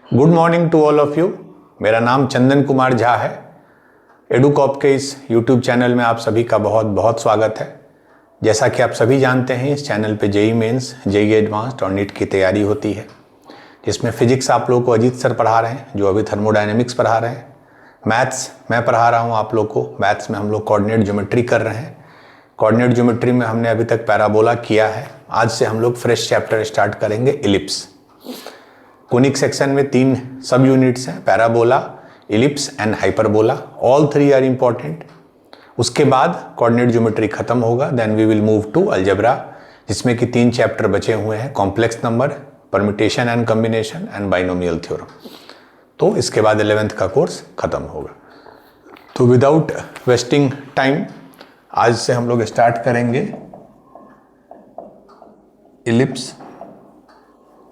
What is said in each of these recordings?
Good morning to all of you. मेरा नाम चंदन कुमार झा है। एडुकॉप के इस यूट्यूब चैनल में आप सभी का बहुत बहुत स्वागत है। जैसा कि आप सभी जानते हैं, इस चैनल पे जेईई मेंस, जेईई एडवांस्ड और नीट की तैयारी होती है, जिसमें फिजिक्स आप लोग को अजीत सर पढ़ा रहे हैं, जो अभी थर्मोडायनेमिक्स पढ़ा रहे हैं। मैथ्स मैं पढ़ा रहा हूँ आप लोग को। मैथ्स में हम लोग कोऑर्डिनेट ज्योमेट्री कर रहे हैं। कोऑर्डिनेट ज्योमेट्री में हमने अभी तक पैराबोला किया है। आज से हम लोग फ्रेश चैप्टर स्टार्ट करेंगे, इलिप्स। कोनिक सेक्शन में 3 सब यूनिट्स हैं, parabola, ellipse and hyperbola. All 3 are important. उसके बाद कोऑर्डिनेट ज्योमेट्री खत्म होगा, then we will move to algebra, जिसमें कि 3 चैप्टर बचे हुए हैं, complex number, permutation and combination and binomial theorem. तो इसके बाद 11th का कोर्स खत्म होगा। तो विदाउट वेस्टिंग टाइम आज से हम लोग स्टार्ट करेंगे इलिप्स।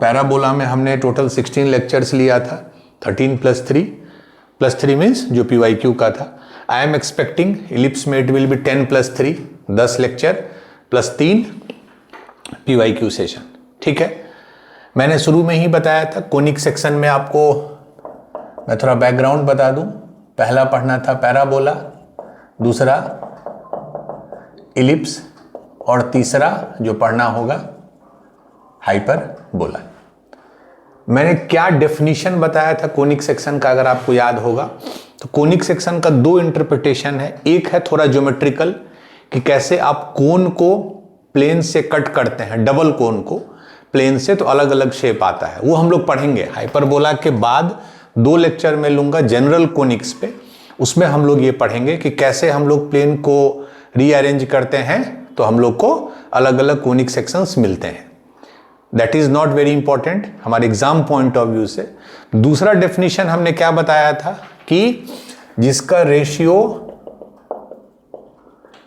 पैराबोला में हमने टोटल 16 लेक्चर्स लिया था, 13 + 3 मीन्स जो PYQ का था। आई एम एक्सपेक्टिंग इलिप्स में it will be 10 + 3, 10 lecture + 3 PYQ session. ठीक है, मैंने शुरू में ही बताया था कोनिक सेक्शन में आपको मैं थोड़ा बैकग्राउंड बता दूं। पहला पढ़ना था पैराबोला, दूसरा इलिप्स और तीसरा जो पढ़ना होगा हाइपरबोला। मैंने क्या डेफिनेशन बताया था कोनिक सेक्शन का, अगर आपको याद होगा तो कोनिक सेक्शन का 2 इंटरप्रिटेशन है। एक है थोड़ा ज्योमेट्रिकल, कि कैसे आप कोन को प्लेन से कट करते हैं, डबल कोन को प्लेन से, तो अलग अलग शेप आता है, वो हम लोग पढ़ेंगे। हाइपरबोला के बाद 2 लेक्चर में लूंगा जनरल कोनिक्स पे, उसमें हम लोग ये पढ़ेंगे कि कैसे हम लोग प्लेन को रीअरेंज करते हैं तो हम लोग को अलग अलग कोनिक सेक्शंस मिलते हैं। That is not very important हमारे एग्जाम पॉइंट ऑफ व्यू से। दूसरा डेफिनेशन हमने क्या बताया था कि जिसका ratio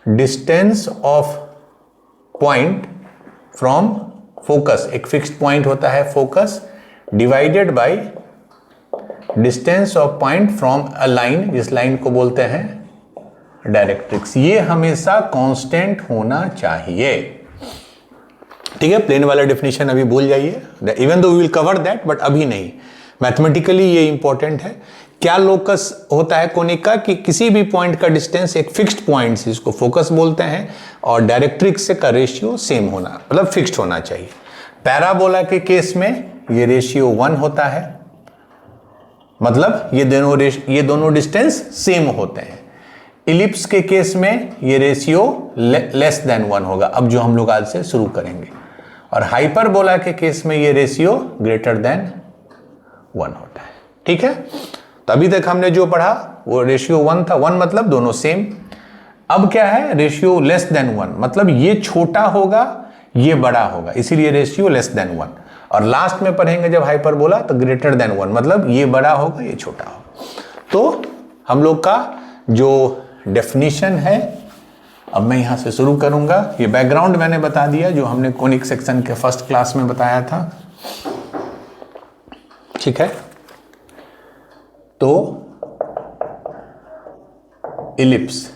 distance of point from focus, एक फिक्स्ड पॉइंट होता है focus, divided by distance of point from a line, जिस लाइन को बोलते हैं डायरेक्ट्रिक्स, ये हमेशा कांस्टेंट होना चाहिए। ठीक है, प्लेन वाला डेफिनेशन अभी भूल जाइए, even though we will cover that, but अभी नहीं। मैथमेटिकली ये इंपॉर्टेंट है। क्या लोकस होता है कोनिक का, कि किसी भी पॉइंट का डिस्टेंस एक फिक्स्ड पॉइंट से, इसको फोकस बोलते हैं, और डायरेक्ट्रिक्स से का रेशियो सेम होना, मतलब फिक्स्ड होना चाहिए। पैराबोला के केस में ये रेशियो 1 होता है, मतलब ये दोनों डिस्टेंस सेम होते हैं। इलिप्स के केस में ये रेशियो लेस देन 1 होगा, अब जो हम लोग आज से शुरू करेंगे। और हाइपरबोला के केस में ये रेशियो ग्रेटर देन 1 होता है। ठीक है, तो अभी तक हमने जो पढ़ा वो रेशियो 1 था, 1 मतलब दोनों सेम। अब क्या है, रेशियो लेस देन 1, मतलब ये छोटा होगा ये बड़ा होगा, इसीलिए रेशियो लेस देन 1। और लास्ट में पढ़ेंगे जब हाइपरबोला तो ग्रेटर देन 1, मतलब ये बड़ा होगा ये छोटा होगा। तो हम लोग का जो डेफिनेशन है, अब मैं यहां से शुरू करूंगा। ये बैकग्राउंड मैंने बता दिया जो हमने कोनिक सेक्शन के फर्स्ट क्लास में बताया था। ठीक है, तो ellipse,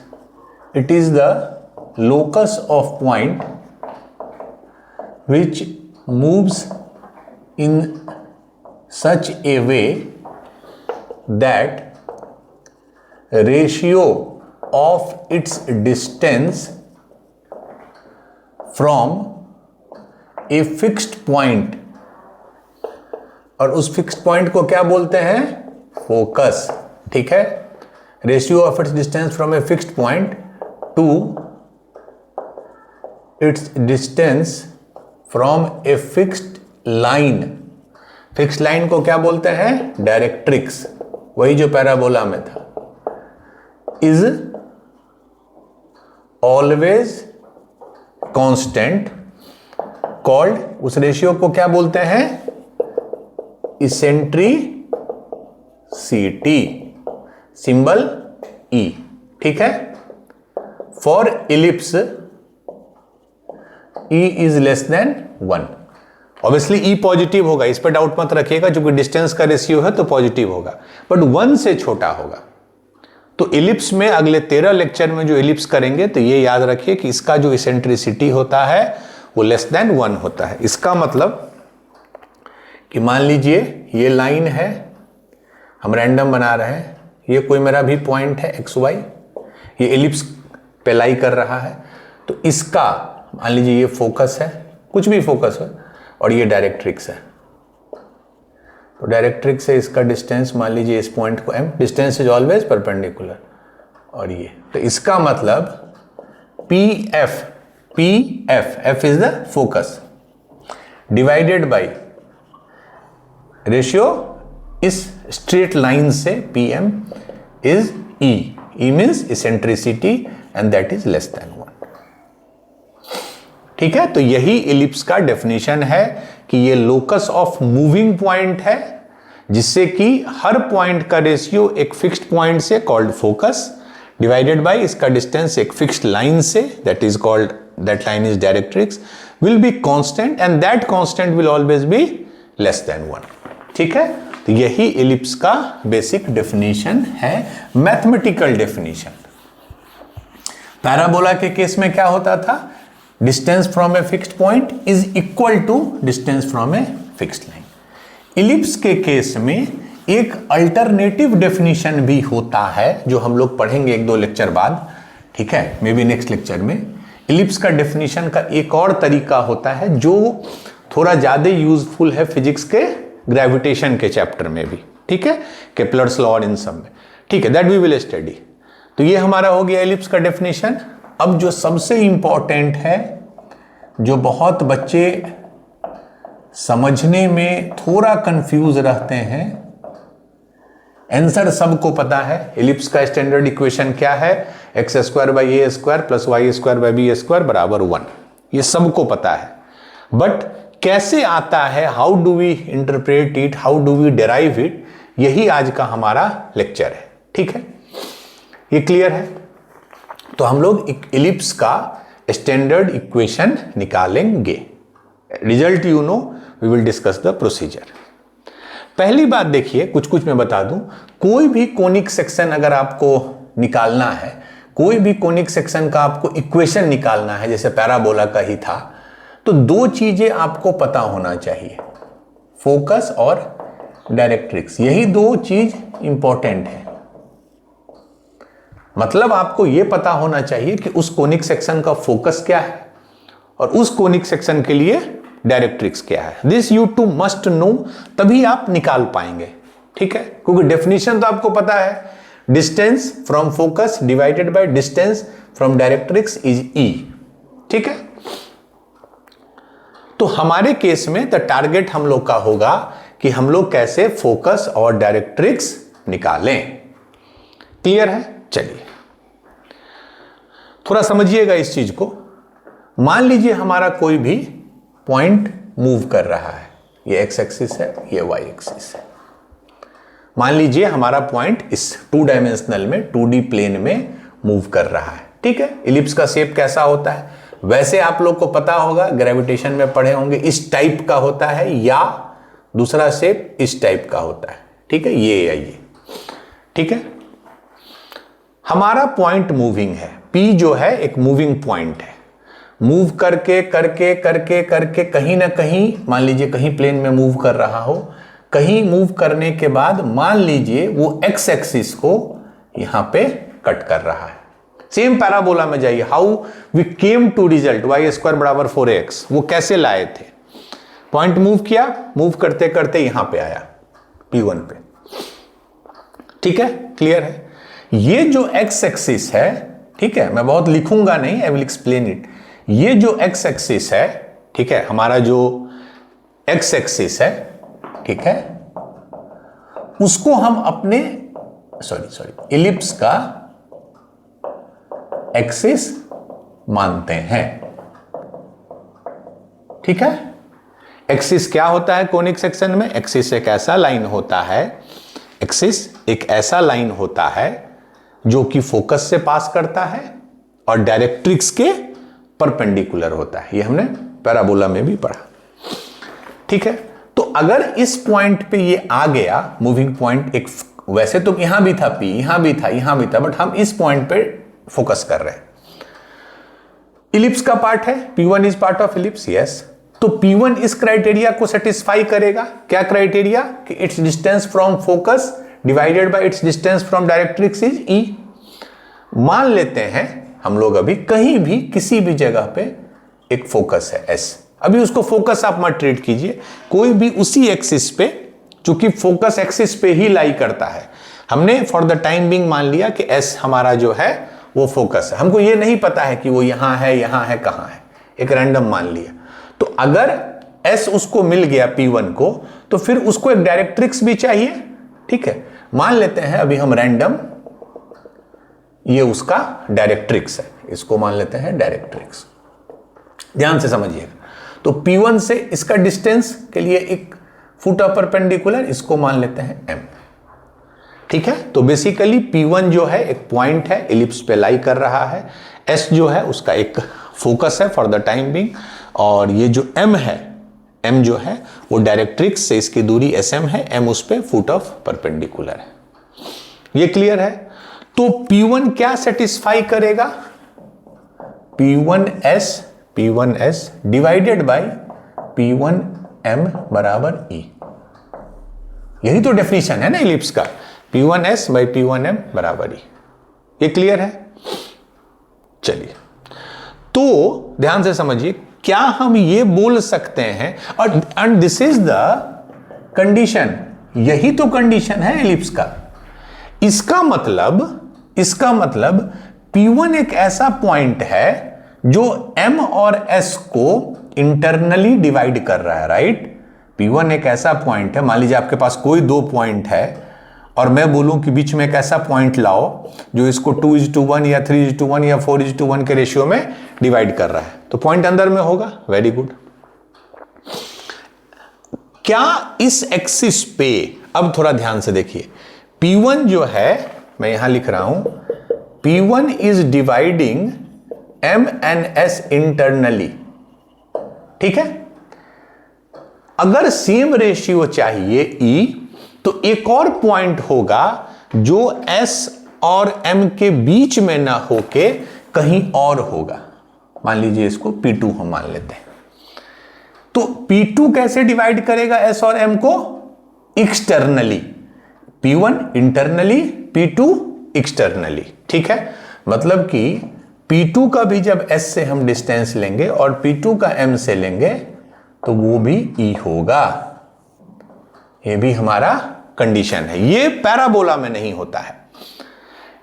it is the locus of point which moves in such a way that ratio of its distance from a fixed point, और उस फिक्स्ड पॉइंट को क्या बोलते हैं, फोकस। ठीक है, ratio of its distance from a fixed point two it's distance from a fixed line. Fixed line को क्या बोलते हैं, डायरेक्ट्रिक्स, वही जो पैराबोला में था। इज ऑलवेज कांस्टेंट, कॉल्ड, उस रेशियो को क्या बोलते हैं, इसेंट्रिसिटी, सिंबल E। ठीक है, for ellipse E is less than 1। Obviously E positive होगा, इस पर डाउट मत रखिएगा, जो कि डिस्टेंस का रेशियो है तो पॉजिटिव होगा, बट 1 से छोटा होगा। तो इलिप्स में अगले 13 लेक्चर में जो इलिप्स करेंगे तो ये याद रखिए कि इसका जो इसेंट्रिसिटी होता है वो लेस देन 1 होता है। इसका मतलब कि मान लीजिए ये लाइन है, हम रैंडम बना रहे हैं, ये कोई मेरा भी पॉइंट है एक्स वाई, ये एलिप्स पे लाई कर रहा है, तो इसका मान लीजिए ये फोकस है, कुछ भी फोकस है, और ये डायरेक्ट्रिक्स है। तो डायरेक्ट्रिक्स से इसका डिस्टेंस मान लीजिए इस पॉइंट को m, distance is always perpendicular, और ये तो इसका मतलब F is the focus divided by ratio इस स्ट्रेट लाइन से PM is E means eccentricity and that is less than 1। ठीक है, तो यही इलिप्स का डेफिनेशन है कि ये लोकस ऑफ मूविंग पॉइंट है, जिससे कि हर पॉइंट का रेशियो एक फिक्स्ड पॉइंट से कॉल्ड फोकस डिवाइडेड बाय इसका डिस्टेंस एक फिक्स्ड लाइन से that is called, that line is directrix, will be constant and that constant will always be less than 1। ठीक है, तो यही इलिप्स का बेसिक डेफिनेशन है, मैथमेटिकल डेफिनेशन। पैराबोला के केस में क्या होता था, distance from a fixed point is equal to distance from a fixed line. Ellipse के केस में एक अल्टरनेटिव डेफिनेशन भी होता है जो हम लोग पढ़ेंगे 1-2 लेक्चर बाद, ठीक है, मे बी नेक्स्ट लेक्चर में। इलिप्स का डेफिनेशन का एक और तरीका होता है जो थोड़ा ज्यादा यूजफुल है फिजिक्स के ग्रेविटेशन के चैप्टर में भी, ठीक है, केपलर्स लॉ और इन सब में, ठीक है, दैट वी विल स्टडी। तो ये हमारा हो गया इलिप्स का डेफिनेशन। अब जो सबसे इंपॉर्टेंट है, जो बहुत बच्चे समझने में थोड़ा कंफ्यूज रहते हैं, आंसर सबको पता है, इलिप्स का स्टैंडर्ड इक्वेशन क्या है, x square by a square plus y square by b square बराबर 1, ये सबको पता है। बट कैसे आता है, how do we interpret it, how do we derive it, यही आज का हमारा लेक्चर है। ठीक है, ये क्लियर है। तो हम लोग इलिप्स का स्टैंडर्ड इक्वेशन निकालेंगे। Result you know, we will discuss the procedure. पहली बात देखिए, कुछ मैं बता दूं, कोई भी कोनिक सेक्शन अगर आपको निकालना है, कोई भी कोनिक सेक्शन का आपको इक्वेशन निकालना है, जैसे पैराबोला का ही था, तो 2 चीजें आपको पता होना चाहिए, फोकस और डायरेक्ट्रिक्स। यही 2 चीज इंपॉर्टेंट है। मतलब आपको यह पता होना चाहिए कि उस कोनिक सेक्शन का फोकस क्या है और उस कोनिक सेक्शन के लिए डायरेक्ट्रिक्स क्या है। This you too must know, तभी आप निकाल पाएंगे। ठीक है, क्योंकि डेफिनेशन तो आपको पता है, distance from focus divided by distance from directrix is E। ठीक है, तो हमारे केस में द टारगेट हम लोग का होगा कि हम लोग कैसे फोकस और डायरेक्ट्रिक्स निकालें। क्लियर है? चलिए थोड़ा समझिएगा इस चीज को। मान लीजिए हमारा कोई भी पॉइंट मूव कर रहा है, ये एक्स एक्सिस है, ये वाई एक्सिस है। मान लीजिए हमारा पॉइंट इस 2 डायमेंशनल में 2D प्लेन में मूव कर रहा है। ठीक है, इलिप्स का शेप कैसा होता है, वैसे आप लोग को पता होगा, ग्रेविटेशन में पढ़े होंगे, इस टाइप का होता है, या दूसरा शेप इस टाइप का होता है। ठीक है, ये या ये। ठीक है, हमारा पॉइंट मूविंग है, P जो है एक मूविंग पॉइंट है, मूव करके करके करके करके कहीं ना कहीं, मान लीजिए कहीं प्लेन में मूव कर रहा हो, कहीं मूव करने के बाद मान लीजिए वो एक्स एक्सिस को यहां पे कट कर रहा है। सेम पैराबोला में जाइए, how we came to result y square बराबर 4x, वो कैसे लाए थे, पॉइंट मूव किया, मूव करते करते यहां पे आया P1 पे। ठीक है, क्लियर है। ये जो एक्स एक्सिस है, ठीक है, मैं बहुत लिखूंगा नहीं, आई विल एक्सप्लेन इट। ये जो एक्स एक्सिस है, ठीक है, हमारा जो एक्स एक्सिस है, ठीक है, उसको हम अपने इलिप्स का एक्सिस मानते हैं। ठीक है, एक्सिस क्या होता है कोनिक सेक्शन में, एक्सिस एक ऐसा लाइन होता है, एक्सिस एक ऐसा लाइन होता है जो कि फोकस से पास करता है और डायरेक्ट्रिक्स के परपेंडिकुलर होता है। ये हमने पैराबोला में भी पढ़ा। ठीक है, तो अगर इस पॉइंट पे ये आ गया मूविंग पॉइंट, एक वैसे तो यहां भी था P, यहां भी था, यहां भी था, बट हम इस पॉइंट पे फोकस कर रहे हैं। इलिप्स का पार्ट है, P1 is part of ellipse, yes. तो P1 इस क्राइटेरिया को सेटिस्फाई करेगा। क्या क्राइटेरिया? कि it's distance from focus divided bye it's distance from directrix is E। मान लेते हैं हम लोग अभी कहीं भी किसी भी जगह पे एक फोकस है S। अभी उसको फोकस आप मत ट्रीट कीजिए, कोई भी उसी एक्सिस पे, चूंकि फोकस एक्सिस पे ही लाई करता है, हमने फॉर द टाइम बिंग मान लिया कि S हमारा जो है वो फोकस है। हमको ये नहीं पता है कि वो यहां है, कहां है, एक रैंडम मान लिया। तो अगर S उसको मिल गया P1 को, तो फिर उसको एक डायरेक्ट्रिक्स भी चाहिए। ठीक है, मान लेते हैं अभी हम रैंडम, ये उसका डायरेक्ट्रिक्स है, इसको मान लेते हैं डायरेक्ट्रिक्स। ध्यान से समझिएगा। तो P1 से इसका डिस्टेंस के लिए एक फुट ऑफ परपेंडिकुलर, इसको मान लेते हैं M। ठीक है, तो बेसिकली P1 जो है एक पॉइंट है, एलिप्स पे लाई कर रहा है। S जो है उसका एक फोकस है फॉर द टाइम बिंग, और ये जो M है, M जो है वो डायरेक्ट्रिक्स से इसकी दूरी SM है, M उस पे फुट ऑफ परपेंडिकुलर है। ये क्लियर है? तो P1 क्या सेटिस्फाई करेगा? P1S डिवाइडेड बाय P1M बराबर E। यही तो डेफिनेशन है ना एलिप्स का, P1S बाई P1M बराबर E। ये क्लियर है? चलिए, तो ध्यान से समझिए, क्या हम ये बोल सकते हैं, और and this is the condition, यही तो कंडीशन है एलिप्स का। इसका मतलब P1 एक ऐसा पॉइंट है जो M और S को इंटरनली डिवाइड कर रहा है, राइट? P1 एक ऐसा पॉइंट है, मान लीजिए आपके पास कोई दो पॉइंट है और मैं बोलूं कि बीच में एक ऐसा पॉइंट लाओ जो इसको 2:1 या 3:1 या 4:1 के रेशियो में डिवाइड कर रहा है, तो पॉइंट अंदर में होगा। Very good. क्या इस एक्सिस पे, अब थोड़ा ध्यान से देखिए, P1 जो है, मैं यहां लिख रहा हूं, P1 is dividing M and S internally. ठीक है, अगर सेम रेशियो चाहिए E, तो एक और पॉइंट होगा जो S और M के बीच में ना होके कहीं और होगा। मान लीजिए इसको P2 हम मान लेते हैं। तो P2 कैसे डिवाइड करेगा S और M को? Externally. P1 internally, P2 externally. ठीक है, मतलब कि P2 का भी जब S से हम डिस्टेंस लेंगे और P2 का M से लेंगे तो वो भी E होगा। ये भी हमारा कंडीशन है। ये पैराबोला में नहीं होता है।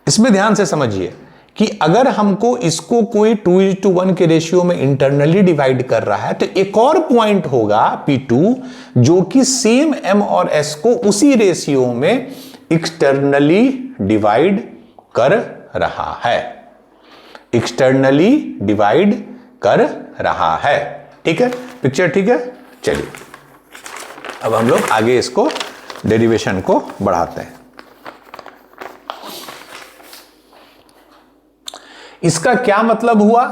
इसमें ध्यान से समझिए कि अगर हमको इसको कोई 2:1 के रेशियो में इंटरनली डिवाइड कर रहा है, तो एक और पॉइंट होगा P2 जो कि सेम M और S को उसी रेशियो में एक्सटर्नली डिवाइड कर रहा है, एक्सटर्नली डिवाइड कर रहा है। ठीक है, पिक्चर ठीक है? चलिए, अब हम लोग आगे इसको डेरिवेशन को बढ़ाते हैं। इसका क्या मतलब हुआ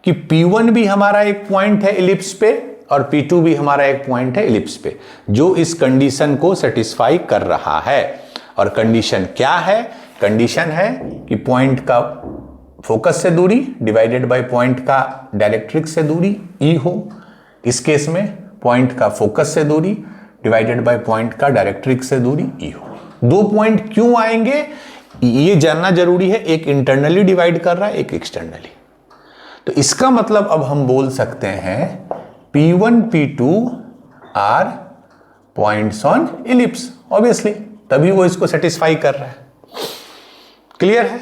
कि P1 भी हमारा एक पॉइंट है एलिप्स पे और P2 भी हमारा एक पॉइंट है एलिप्स पे, जो इस कंडीशन को सेटिस्फाई कर रहा है। और कंडीशन क्या है? कंडीशन है कि पॉइंट का फोकस से दूरी डिवाइडेड बाय पॉइंट का डायरेक्ट्रिक्स से दूरी E हो। इस केस में पॉइंट का फोकस से दूरी डिवाइडेड बाय पॉइंट का डायरेक्ट्रिक्स से दूरी E हो। दो पॉइंट क्यों आएंगे ये जानना जरूरी है, एक इंटरनली डिवाइड कर रहा है, एक एक्सटर्नली। तो इसका मतलब अब हम बोल सकते हैं P1 P2 are points on ellipse, obviously, तभी वो इसको सेटिस्फाई कर रहा है। क्लियर है?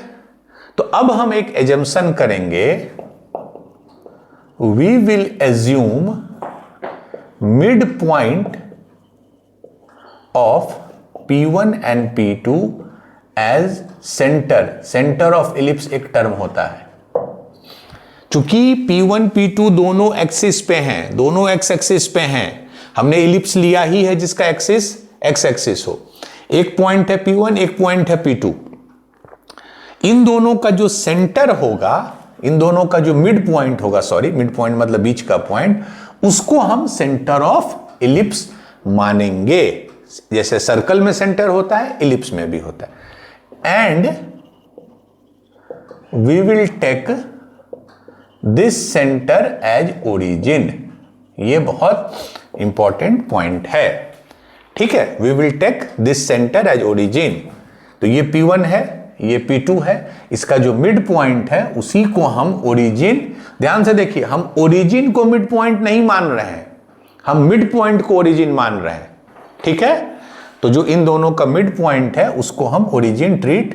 तो अब हम एक एजम्पशन करेंगे, we will assume mid point of P1 and P2 as centre of ellipse एक टर्म होता है। चूंकि P1 P2 दोनों एक्सिस पे हैं, दोनों एक्स एक्सिस पे हैं, हमने एलिप्स लिया ही है जिसका एक्सिस एक्स एक्सिस हो। एक पॉइंट है P1, एक पॉइंट है P2। इन दोनों का जो सेंटर होगा, इन दोनों का जो मिड पॉइंट होगा, सॉरी मिड पॉइंट मतलब बीच का पॉइंट, उसको हम सेंटर ऑफ एलिप्स मानेंगे। जैसे सर्कल में सेंटर होता है, एलिप्स में भी होता है। And we will take this centre as origin, ये बहुत इंपॉर्टेंट पॉइंट है। ठीक है, we will take this centre as origin. तो ये P1 है, ये P2 है, इसका जो मिड पॉइंट है उसी को हम ओरिजिन, ध्यान से देखिए, हम ओरिजिन को मिड पॉइंट नहीं मान रहे हैं, हम मिड पॉइंट को ओरिजिन मान रहे हैं। ठीक है, तो जो इन दोनों का मिड पॉइंट है उसको हम ओरिजिन ट्रीट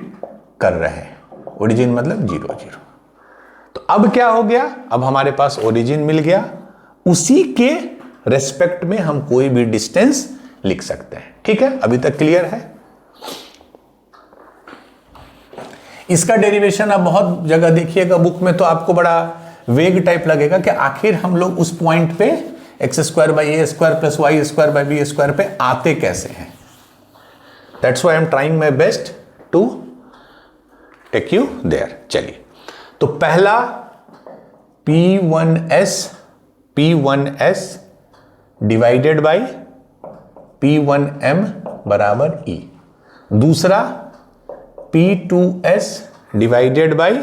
कर रहे हैं। ओरिजिन मतलब 0 0। तो अब क्या हो गया, अब हमारे पास ओरिजिन मिल गया, उसी के रेस्पेक्ट में हम कोई भी डिस्टेंस लिख सकते हैं। ठीक है, अभी तक क्लियर है। इसका डेरिवेशन आप बहुत जगह देखिएगा बुक में, तो आपको बड़ा वेग टाइप लगेगा कि आखिर हम लोग उस पॉइंट पे x² + y² + b² पे आते कैसे हैं। That's why I am trying my best to take you there. चलिए, तो पहला P1s डिवाइडेड बाई P1m बराबर E। दूसरा P2s डिवाइडेड बाई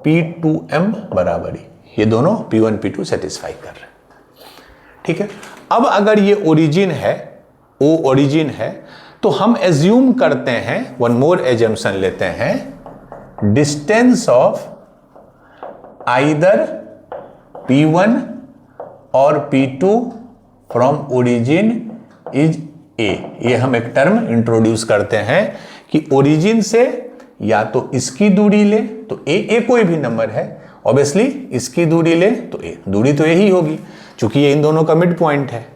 P2m बराबर E। ये दोनों P1 P2 सेटिस्फाई कर रहे हैं। ठीक है, अब अगर ये ओरिजिन है, O ओरिजिन है, तो हम एज्यूम करते हैं, वन मोर एजम्पशन लेते हैं, डिस्टेंस ऑफ आइदर P1 और P2 from origin is A। ये हम एक टर्म इंट्रोड्यूस करते हैं कि ओरिजिन से या तो इसकी दूरी ले तो A कोई भी नंबर है, ऑब्वियसली इसकी दूरी ले तो A, दूरी तो यही होगी क्योंकि ये इन दोनों का मिड पॉइंट है।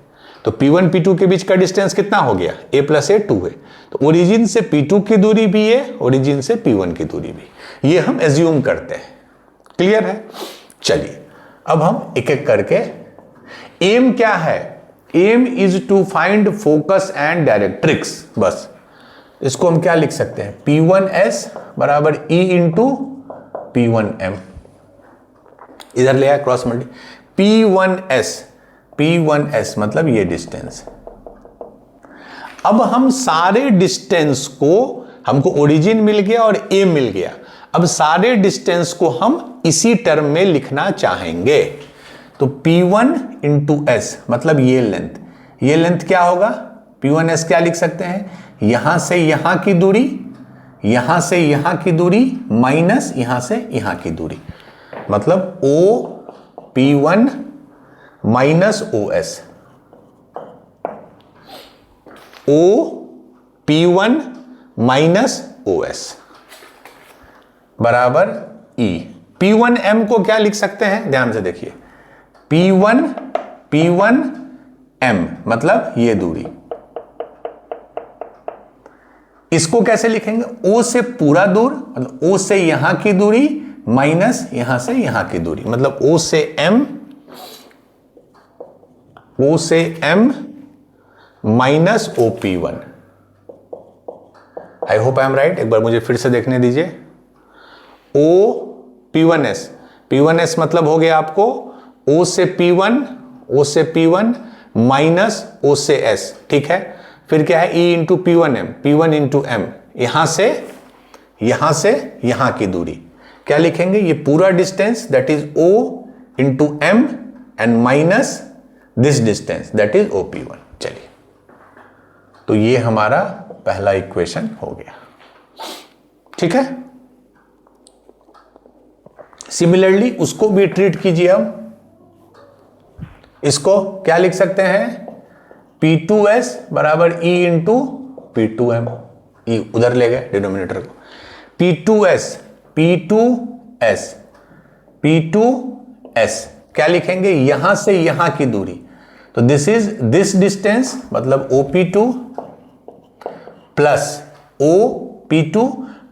तो P1 P2 के बीच का डिस्टेंस कितना हो गया, A + A 2 है। तो ओरिजिन से P2 की दूरी भी है, ओरिजिन से P1 की दूरी भी, ये हम एज्यूम करते हैं। क्लियर है। चलिए, अब हम एक एक करके, एम क्या है, aim is to find focus and directrix. बस इसको हम क्या लिख सकते हैं, P1s बराबर E इंटू P1m। इधर ले आया क्रॉस मल्टी, P1s मतलब ये डिस्टेंस। अब हम सारे डिस्टेंस को, हमको ओरिजिन मिल गया और A मिल गया, अब सारे डिस्टेंस को हम इसी टर्म में लिखना चाहेंगे। तो P1 इंटू s मतलब ये लेंथ क्या होगा, P1s क्या लिख सकते हैं, यहां से यहां की दूरी, यहां से यहां की दूरी माइनस यहां से यहां की दूरी, मतलब OP1 minus OS, OP1 minus OS बराबर E। P1m को क्या लिख सकते हैं, ध्यान से देखिए, P1m मतलब ये दूरी, इसको कैसे लिखेंगे, O से पूरा दूर, मतलब O से यहां की दूरी माइनस यहां से यहां की दूरी, मतलब O से M minus OP1। I hope I am right, एक बार मुझे फिर से देखने दीजिए। P1s मतलब हो गया आपको O से P1 माइनस O से S। ठीक है, फिर क्या है, E into P1 into M, यहां से यहां की दूरी क्या लिखेंगे, ये पूरा distance that is O into M and minus this distance that is OP1। चलिए, तो ये हमारा पहला इक्वेशन हो गया। ठीक है, सिमिलरली उसको भी ट्रीट कीजिए। अब इसको क्या लिख सकते हैं, P2s बराबर E इंटू P2m, E उधर ले गए डिनोमिनेटर को, P2s क्या लिखेंगे, यहां से यहां की दूरी, तो दिस इज दिस डिस्टेंस मतलब OP2 प्लस OP2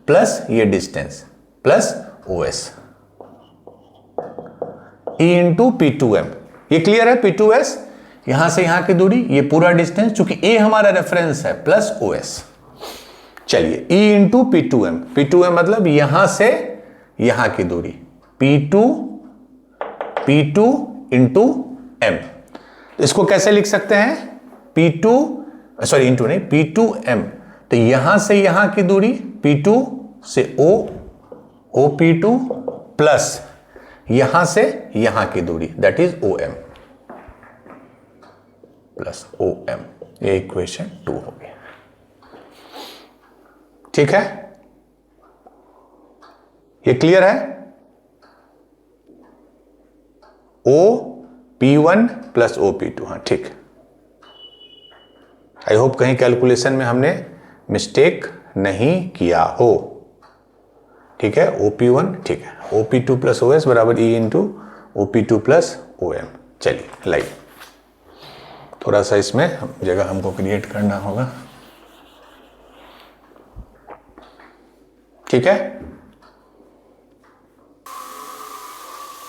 प्लस ये distance plus OS, E into P2m। ये क्लियर है, P2s यहां से यहां की दूरी, ये पूरा डिस्टेंस, चूंकि A हमारा रेफरेंस है, प्लस OS। चलिए, E इंटू P2m मतलब यहां से यहां की दूरी, P2 इंटू M। इसको कैसे लिख सकते हैं, इंटू नहीं, P2m, तो यहां से यहां की दूरी P2 से OP2 प्लस यहां से यहां की दूरी that is OM। Plus O M, ये इक्वेशन 2 हो गया। ठीक है, ये क्लियर है? OP1 प्लस OP2, हाँ ठीक। आई होप कहीं कैलकुलेशन में हमने मिस्टेक नहीं किया हो। ठीक है, OP1 ठीक है, OP2 प्लस OS बराबर E into OP2 plus OM। चलिए लाइव, थोड़ा सा इसमें जगह हमको क्रिएट करना होगा। ठीक है,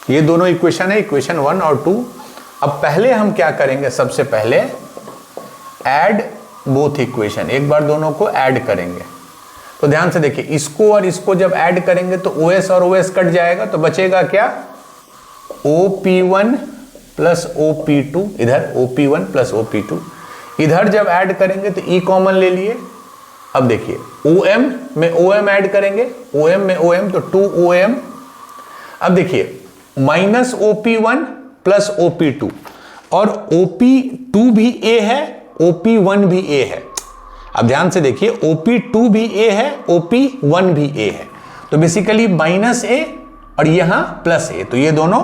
ये दोनों इक्वेशन है, इक्वेशन 1 और 2। अब पहले हम क्या करेंगे, सबसे पहले ऐड बोथ इक्वेशन, एक बार दोनों को ऐड करेंगे। तो ध्यान से देखिए, इसको और इसको जब ऐड करेंगे तो OS और OS कट जाएगा, तो बचेगा क्या, OP1 प्लस OP2, इधर OP1 प्लस OP2, इधर जब ऐड करेंगे तो E कॉमन ले लिए। अब देखिए OM में OM ऐड करेंगे, OM में OM तो 2OM। अब देखिए माइनस OP1 प्लस OP2, और OP2 भी A है, OP1 भी A है। अब ध्यान से देखिए, OP2 भी A है, OP1 भी A है, तो बेसिकली माइनस A और यहां प्लस A, तो ये दोनों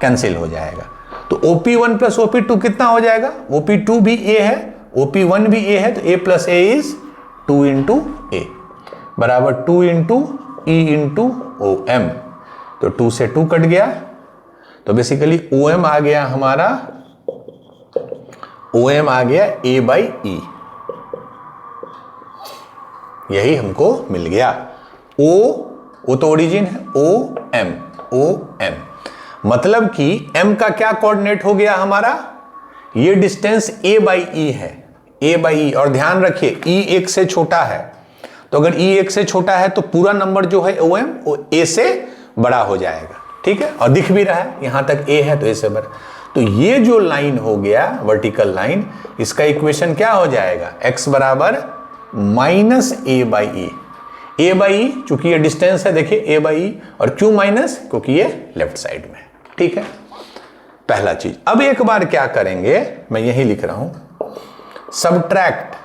कैंसिल हो जाएगा। तो OP1 प्लस OP2 कितना हो जाएगा, OP2 भी A है, OP1 भी A है, तो A plus A is 2 into A बराबर 2 इंटू E इंटू OM। तो 2 से 2 कट गया, तो बेसिकली OM आ गया हमारा, OM आ गया A बाई E, यही हमको मिल गया। O तो ओरिजिन है, OM मतलब कि M का क्या कोऑर्डिनेट हो गया हमारा, ये डिस्टेंस A बाई E है, A बाई E। और ध्यान रखिए E 1 से छोटा है, तो अगर E 1 से छोटा है तो पूरा नंबर जो है OM वो A से बड़ा हो जाएगा। ठीक है, और दिख भी रहा है यहां तक A है तो A से बड़ा, तो ये जो लाइन हो गया वर्टिकल लाइन, इसका इक्वेशन क्या हो जाएगा, x बराबर minus A by E। A by E चूंकि ये डिस्टेंस है, देखिए A बाई E, और क्यों माइनस, क्योंकि ये लेफ्ट साइड में है। ठीक है, पहला चीज। अब एक बार क्या करेंगे, मैं यही लिख रहा हूं, सबट्रैक्ट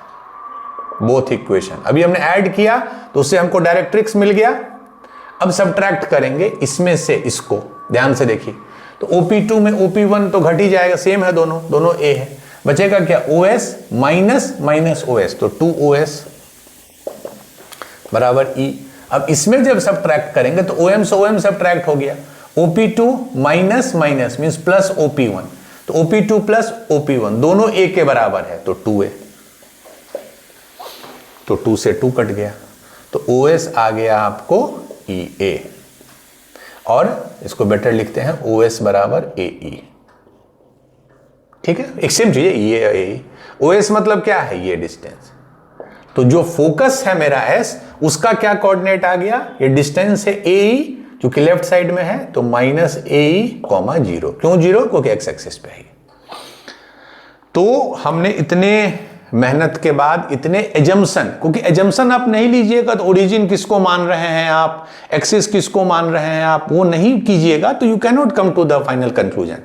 बोथ इक्वेशन। अभी हमने ऐड किया तो उससे हमको डायरेक्ट्रिक्स मिल गया, अब सबट्रैक्ट करेंगे इसमें से इसको। ध्यान से देखिए, तो OP2 में OP1 तो घट ही जाएगा, सेम है दोनों A है, बचेगा क्या, OS माइनस माइनस OS, तो 2OS बराबर E। अब इसमें जब सबट्रैक्ट करेंगे तो OM से OM सबट्रैक्ट हो गया, OP2 minus minus means plus OP1, तो OP2 प्लस OP1 दोनों A के बराबर है, तो 2A, तो 2 से 2 कट गया, तो OS आ गया आपको EA, और इसको बेटर लिखते हैं OS बराबर AE। ठीक है, एक सेम चीज है, ये AE। OS मतलब क्या है, ये डिस्टेंस, तो जो फोकस है मेरा S, उसका क्या कोऑर्डिनेट आ गया, ये डिस्टेंस है AE, क्योंकि लेफ्ट साइड में है, तो माइनस AE, 0। क्यों 0, क्योंकि एक्स एक्सिस पे है। तो हमने इतने मेहनत के बाद इतने एजम्पशन, क्योंकि एजम्पशन आप नहीं लीजिएगा तो ओरिजिन किसको मान रहे हैं आप, एक्सिस किसको मान रहे हैं आप, वो नहीं कीजिएगा तो you can not come to the final conclusion.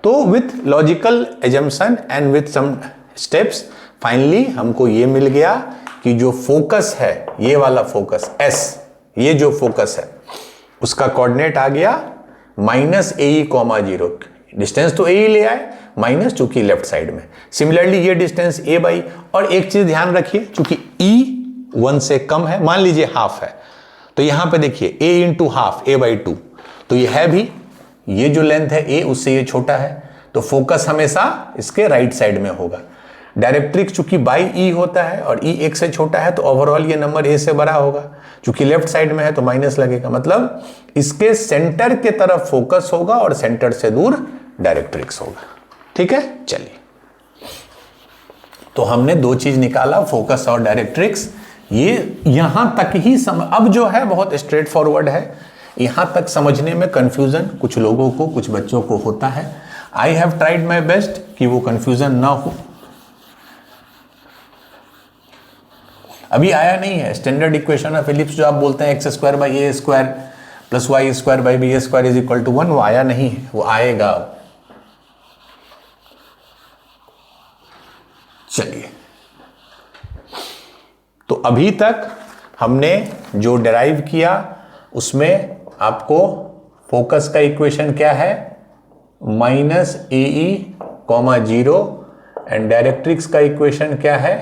तो with logical assumption and with some steps finally हमको ये मिल गया कि जो फोकस है, ये वाला फोकस S, ये जो फोकस है उसका कोऑर्डिनेट आ गया माइनस AE, 0। डिस्टेंस तो AE ले आए, माइनस चूंकि लेफ्ट साइड में। सिमिलरली ये डिस्टेंस A बाई, और एक चीज ध्यान रखिए, चूंकि E 1 से कम है, मान लीजिए हाफ है, तो यहां पे देखिए A into half, A by 2, तो ये है भी, ये जो लेंथ है A उससे ये छोटा है, तो फोकस हमेशा इसके राइट साइड में होगा। डायरेक्ट्रिक्स चूंकि बाई E होता है और E 1 से छोटा है, तो ओवरऑल ये नंबर A से बड़ा होगा, चूंकि लेफ्ट साइड में है तो माइनस लगेगा, मतलब इसके सेंटर के तरफ फोकस होगा और सेंटर से दूर डायरेक्ट्रिक्स होगा। ठीक है, चलिए, तो हमने दो चीज निकाला, फोकस और डायरेक्ट्रिक्स। ये यहां तक ही अब जो है बहुत स्ट्रेट फॉरवर्ड है, यहां तक समझने में कंफ्यूजन कुछ लोगों को, कुछ बच्चों को होता है। I have tried my best कि वो कंफ्यूजन ना हो। अभी आया नहीं है स्टैंडर्ड इक्वेशन ऑफ एलिप्स, जो आप बोलते हैं x² by a square plus y² by b square is equal to 1, वो आया नहीं है, वो आएगा। तो अभी तक हमने जो डिराइव किया उसमें आपको फोकस का इक्वेशन क्या है, माइनस AE, 0 एंड डायरेक्ट्रिक्स का इक्वेशन क्या है,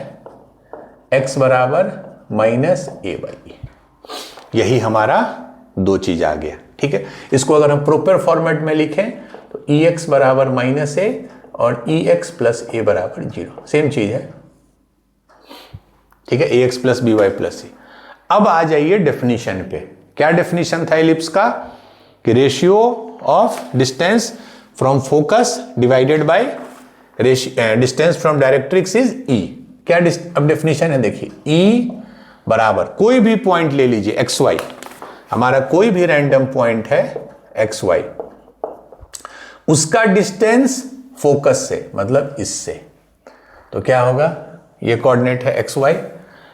x बराबर माइनस A/E। यही हमारा दो चीज आ गया। ठीक है, इसको अगर हम प्रॉपर फॉर्मेट में लिखें तो EX बराबर माइनस A और EX प्लस A बराबर 0, सेम चीज है। ठीक है, AX plus BY plus C। अब आ जाइए डेफिनेशन पे। क्या डेफिनेशन था एलिप्स का कि ratio of distance from focus divided by distance from directrix is E। क्या अब डेफिनेशन है, देखिए E बराबर कोई भी पॉइंट ले लीजिए XY, हमारा कोई भी रैंडम पॉइंट है XY, उसका डिस्टेंस फोकस से मतलब इससे, तो क्या होगा, ये कोऑर्डिनेट है XY,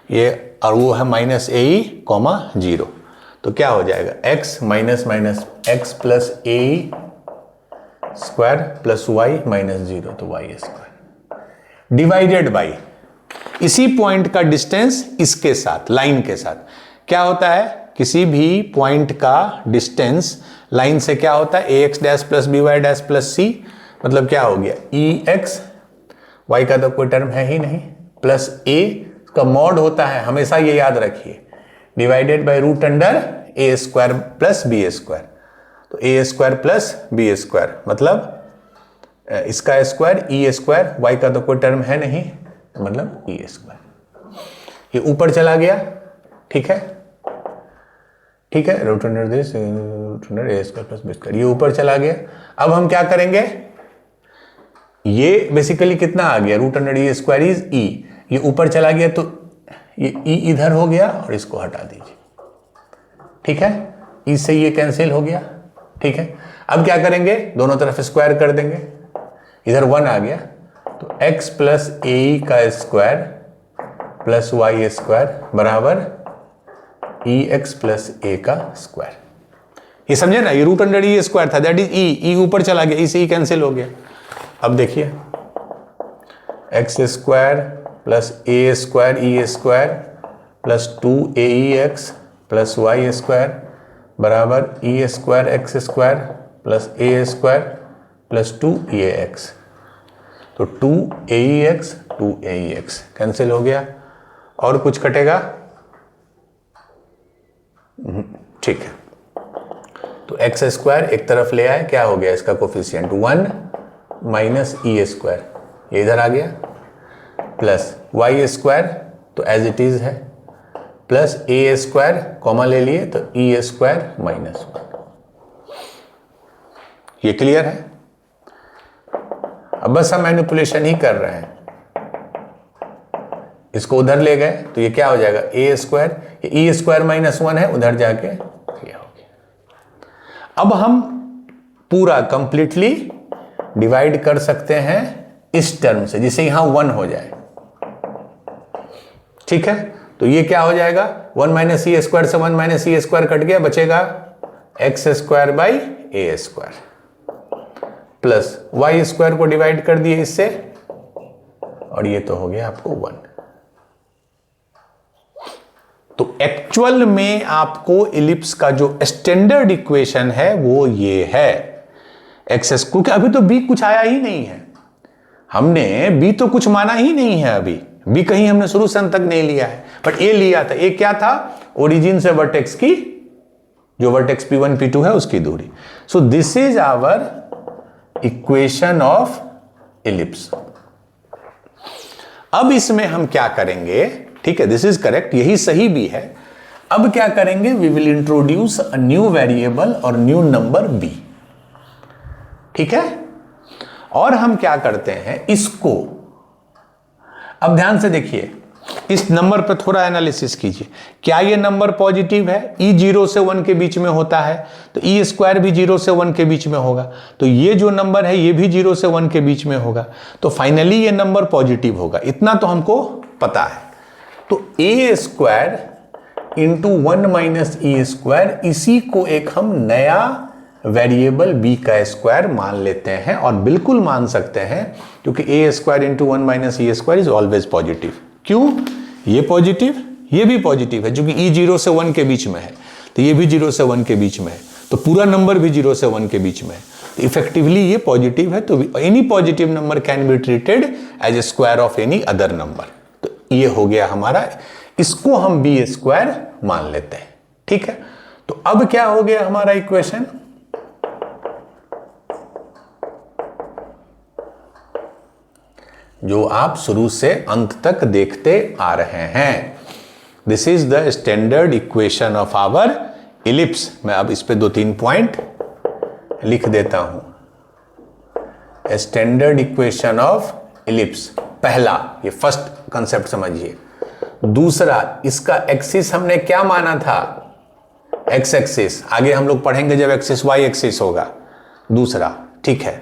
ये और वो है माइनस AE, 0, तो क्या हो जाएगा x minus minus x plus AE square plus y minus 0, तो y स्क्वायर डिवाइडेड बाई इसी पॉइंट का डिस्टेंस इसके साथ, लाइन के साथ। क्या होता है, किसी भी पॉइंट का डिस्टेंस लाइन से क्या होता है, AX dash plus BY dash plus C, मतलब क्या हो गया EX, y का तो कोई टर्म है ही नहीं, प्लस A का मॉड होता है, हमेशा ये याद रखिए, divided by root under A square plus B square, तो A square plus B square मतलब इसका स्क्वायर E स्क्वायर, y का तो कोई टर्म है नहीं, मतलब E स्क्वायर, ये ऊपर चला गया। ठीक है, ठीक है, root under this root under A square plus B square, ये ऊपर चला गया। अब हम क्या करेंगे, ये बेसिकली कितना आ गया, root under E square is E, ये ऊपर चला गया तो ये E इधर हो गया और इसको हटा दीजिए। ठीक है, E से ये कैंसिल हो गया। ठीक है, अब क्या करेंगे, दोनों तरफ स्क्वायर कर देंगे, इधर 1 आ गया, तो x प्लस AE का स्क्वायर प्लस y स्क्वायर बराबर EX प्लस A का स्क्वायर। ये समझे ना, ये रूट अंडर E स्क्वायर था, दैट इज E ऊपर चला गया, E से E कैंसिल हो गया। अब देखिए x square plus A square E square plus 2AEX plus y square बराबर E square x square plus A square plus 2AX, तो 2AEX 2AEX कैंसिल हो गया, और कुछ कटेगा, ठीक है, तो x स्क्वायर एक तरफ ले आए, क्या हो गया इसका कोफिशिएंट 1 माइनस E स्क्वायर, ये इधर आ गया, प्लस y स्क्वायर तो एज इट इज है, प्लस A स्क्वायर कॉमा ले लिए तो E स्क्वायर माइनस 1। ये क्लियर है। अब बस हम मैनिपुलेशन ही कर रहे हैं, इसको उधर ले गए तो ये क्या हो जाएगा A स्क्वायर, ये E स्क्वायर माइनस 1 है, उधर जाके ये हो गया। अब हम पूरा कंप्लीटली डिवाइड कर सकते हैं इस टर्म से, जिसे यहां 1 हो जाए। ठीक है, तो ये क्या हो जाएगा, 1 माइनस E स्क्वायर से 1 माइनस E स्क्वायर कट गया, बचेगा x square by A square plus y square को डिवाइड कर दिए इससे, और ये तो हो गया आपको 1। तो एक्चुअल में आपको इलिप्स का जो स्टैंडर्ड इक्वेशन है वो ये है एक्स, क्योंकि अभी तो b कुछ आया ही नहीं है, हमने b तो कुछ माना ही नहीं है, अभी b कहीं हमने शुरू से अंत तक नहीं लिया है, बट a लिया था। a क्या था, ओरिजिन से वर्टेक्स की, जो वर्टेक्स p1 p2 है उसकी दूरी। So this is our equation of ellipse. अब इसमें हम क्या करेंगे, ठीक है, दिस इज करेक्ट, यही सही भी है। अब क्या करेंगे, we will introduce a new variable और न्यू नंबर b। ठीक है, और हम क्या करते हैं इसको, अब ध्यान से देखिए, इस नंबर पर थोड़ा एनालिसिस कीजिए, क्या ये नंबर पॉजिटिव है, e 0 से 1 के बीच में होता है, तो e स्क्वायर भी 0 से 1 के बीच में होगा, तो ये जो नंबर है ये भी 0 से 1 के बीच में होगा, तो फाइनली ये नंबर पॉजिटिव होगा, इतना तो हमको पता है। तो a square into 1 minus e square, इसी को एक हम नया वेरिएबल b का स्क्वायर मान लेते हैं, और बिल्कुल मान सकते हैं क्योंकि a square into 1 minus e square is always positive. क्यों, ये पॉजिटिव ये भी पॉजिटिव है, क्योंकि ई 0 से 1 के बीच में है, तो ये भी 0 से 1 के बीच में है, तो पूरा नंबर भी 0 से 1 के बीच में है, तो इफेक्टिवली ये पॉजिटिव है। तो any positive number can be treated as a square of any other number. तो ये हो गया हमारा, इसको हम बी स्क्वायर मान लेते हैं। ठीक है, तो अब क्या हो गया हमारा इक्वेशन, जो आप शुरू से अंत तक देखते आ रहे हैं। This is the standard equation of our ellipse. मैं अब इस पे 2-3 पॉइंट लिख देता हूं। स्टैंडर्ड इक्वेशन ऑफ इलिप्स, पहला ये फर्स्ट कंसेप्ट समझिए। दूसरा, इसका एक्सिस हमने क्या माना था, एक्स एक्सिस, आगे हम लोग पढ़ेंगे जब एक्सिस वाई एक्सिस होगा। दूसरा, ठीक है।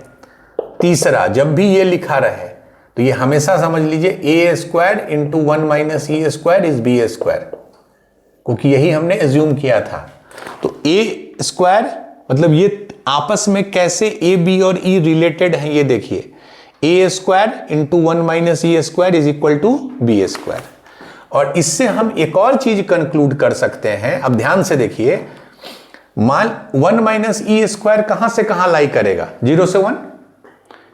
तीसरा, जब भी ये लिखा रहे तो ये हमेशा समझ लीजिए a square into 1 minus e square is b square, क्योंकि यही हमने एज्यूम किया था। तो ए स्क्वायर मतलब ये आपस में कैसे ए बी और ई रिलेटेड हैं, ये देखिए। A square into 1 minus e square is equal to b square. और इससे हम एक और चीज कंक्लूड कर सकते हैं, अब ध्यान से देखिए। मान 1 माइनस ई स्क्वायर कहां से कहां लाई करेगा, 0 से 1।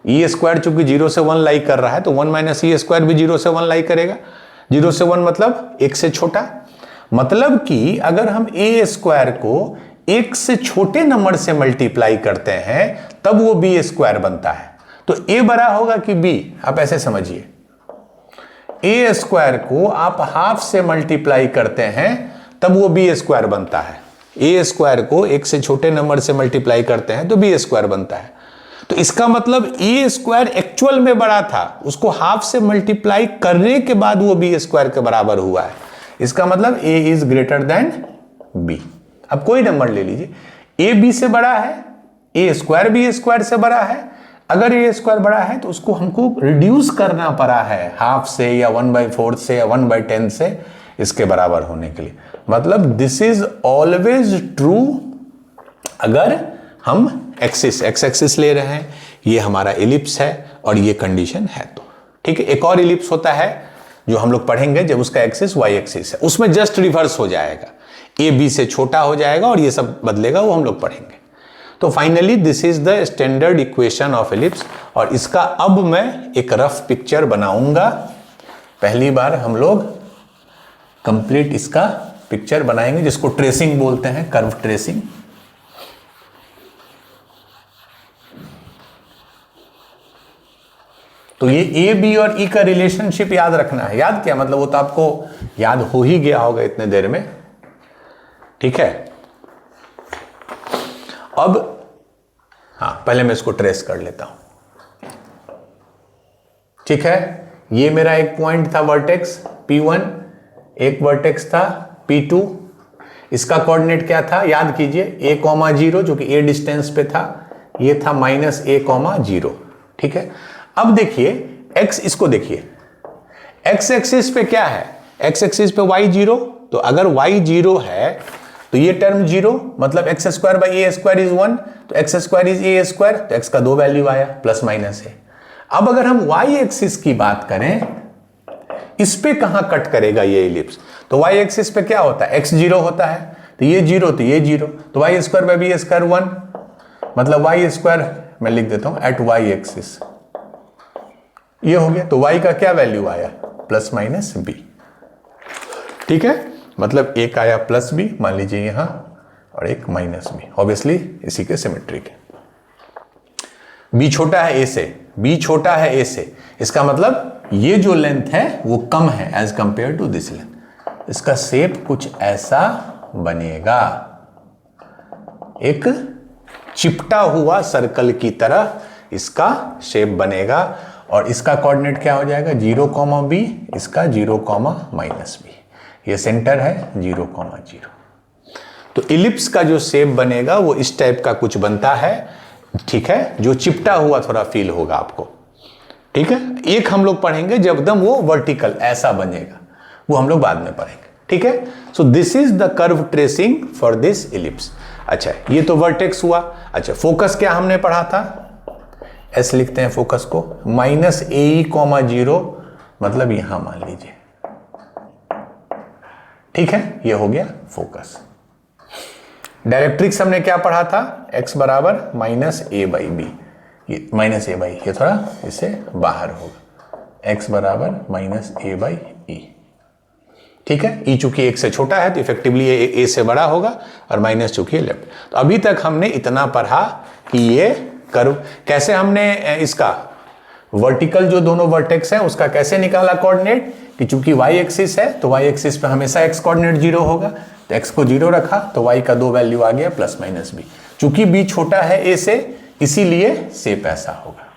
ई स्क्वायर चूंकि 0 से 1 लाई कर रहा है, तो 1 माइनस ई स्क्वायर भी 0 से 1 लाई करेगा। 0 से 1 मतलब 1 से छोटा, मतलब कि अगर हम ए स्क्वायर को 1 से छोटे नंबर से मल्टीप्लाई करते हैं तब वो बी स्क्वायर बनता है। तो ए बड़ा होगा कि बी, आप ऐसे समझिए। ए स्क्वायर को आप हाफ से मल्टीप्लाई करते हैं तब वो बी स्क्वायर बनता है। ए स्क्वायर को 1 से छोटे नंबर से मल्टीप्लाई करते हैं तो बी स्क्वायर बनता है। तो इसका मतलब ए स्क्वायर एक्चुअल में बड़ा था, उसको हाफ से मल्टीप्लाई करने के बाद वो बी स्क्वायर के बराबर हुआ है। इसका मतलब ए इज ग्रेटर देन बी। अब कोई नंबर ले लीजिए, ए बी से बड़ा है, ए स्क्वायर बी स्क्वायर से बड़ा है। अगर ए स्क्वायर बड़ा है तो उसको हमको रिड्यूस करना पड़ा है हाफ से या 1/4 से या 1/10 से इसके बराबर होने के लिए। मतलब दिस इज ऑलवेज ट्रू अगर हम एक्सिस एक्स एक्सिस ले रहे हैं, ये हमारा इलिप्स है और ये कंडीशन है। तो ठीक है, एक और इलिप्स होता है जो हम लोग पढ़ेंगे जब उसका एक्सिस वाई एक्सिस है, उसमें जस्ट रिवर्स हो जाएगा, ए बी से छोटा हो जाएगा और ये सब बदलेगा, वो हम लोग पढ़ेंगे। तो finally this is the standard equation of ellipse. और इसका अब मैं एक रफ पिक्चर बनाऊंगा। पहली बार हम लोग कंप्लीट इसका पिक्चर बनाएंगे, जिसको ट्रेसिंग बोलते हैं, कर्व ट्रेसिंग। तो ये ए बी और ई का रिलेशनशिप याद रखना है। याद क्या मतलब, वो तो आपको याद हो ही गया होगा इतने देर में। ठीक है, अब हाँ, पहले मैं इसको ट्रेस कर लेता हूं। ठीक है, ये मेरा एक पॉइंट था वर्टेक्स P1, एक वर्टेक्स था P2। इसका कोऑर्डिनेट क्या था याद कीजिए, a,0 जो कि a डिस्टेंस पे था, ये था -a,0। ठीक है, अब देखिए x, इसको देखिए, x एक्सिस पे क्या है, x एक्सिस पे y 0। तो अगर y 0 है तो ये टर्म 0, मतलब x square by a square is 1, तो x square is a square, तो x का 2 वैल्यू आया, प्लस माइनस है। अब अगर हम y एक्सिस की बात करें, इस पे कहां कट करेगा ये इलिप्स, तो y एक्सिस पे क्या होता है, x 0 होता है, तो ये 0 तो ये 0, तो y square by b square 1, मतलब y स्क्वायर मैं लिख देता हूं एट y एक्सिस, ये हो गया। तो y का क्या वैल्यू आया, प्लस माइनस b। ठीक है, मतलब एक आया प्लस b, मान लीजिए यहां, और एक माइनस b, ऑब्वियसली इसी के सिमेट्रिक है। b छोटा है a से, b छोटा है a से, इसका मतलब ये जो लेंथ है वो कम है as compare to this length. इसका शेप कुछ ऐसा बनेगा, एक चिपटा हुआ सर्कल की तरह इसका शेप बनेगा। और इसका कोऑर्डिनेट क्या हो जाएगा, 0, b, इसका 0, -b। ये सेंटर है 0, 0। तो इलिप्स का जो शेप बनेगा वो इस टाइप का कुछ बनता है। ठीक है, जो चिपटा हुआ थोड़ा फील होगा आपको। ठीक है, एक हम लोग पढ़ेंगे जब एकदम वो वर्टिकल ऐसा बनेगा, वो हम लोग बाद में पढ़ेंगे। ठीक है, सो this is the curve tracing for this ellipse. अच्छा, ये तो वर्टेक्स हुआ। अच्छा, फोकस क्या हमने पढ़ा था, एस लिखते हैं फोकस को, -AE, 0, मतलब यहां मान लीजिए ठीक है, ये हो गया फोकस। डायरेक्ट्रिक्स हमने क्या पढ़ा था, x बराबर माइनस ए बाई बी, ये माइनस ए बाई, ये थोड़ा इससे बाहर होगा, x बराबर माइनस ए बाई ई। ठीक है, ई चूंकि एक से छोटा है तो इफेक्टिवली ये ए से बड़ा होगा, और माइनस चूंकि लेफ्ट। तो अभी तक हमने इतना पढ़ा कि ये कर्व कैसे हमने इसका वर्टिकल जो दोनों वर्टेक्स है उसका कैसे निकाला कोऑर्डिनेट, कि चूंकि y एक्सिस है तो y एक्सिस पे हमेशा x कोऑर्डिनेट 0 होगा, तो x को 0 रखा तो y का 2 वैल्यू आ गया प्लस माइनस b। चूंकि b छोटा है a से इसीलिए शेप ऐसा होगा।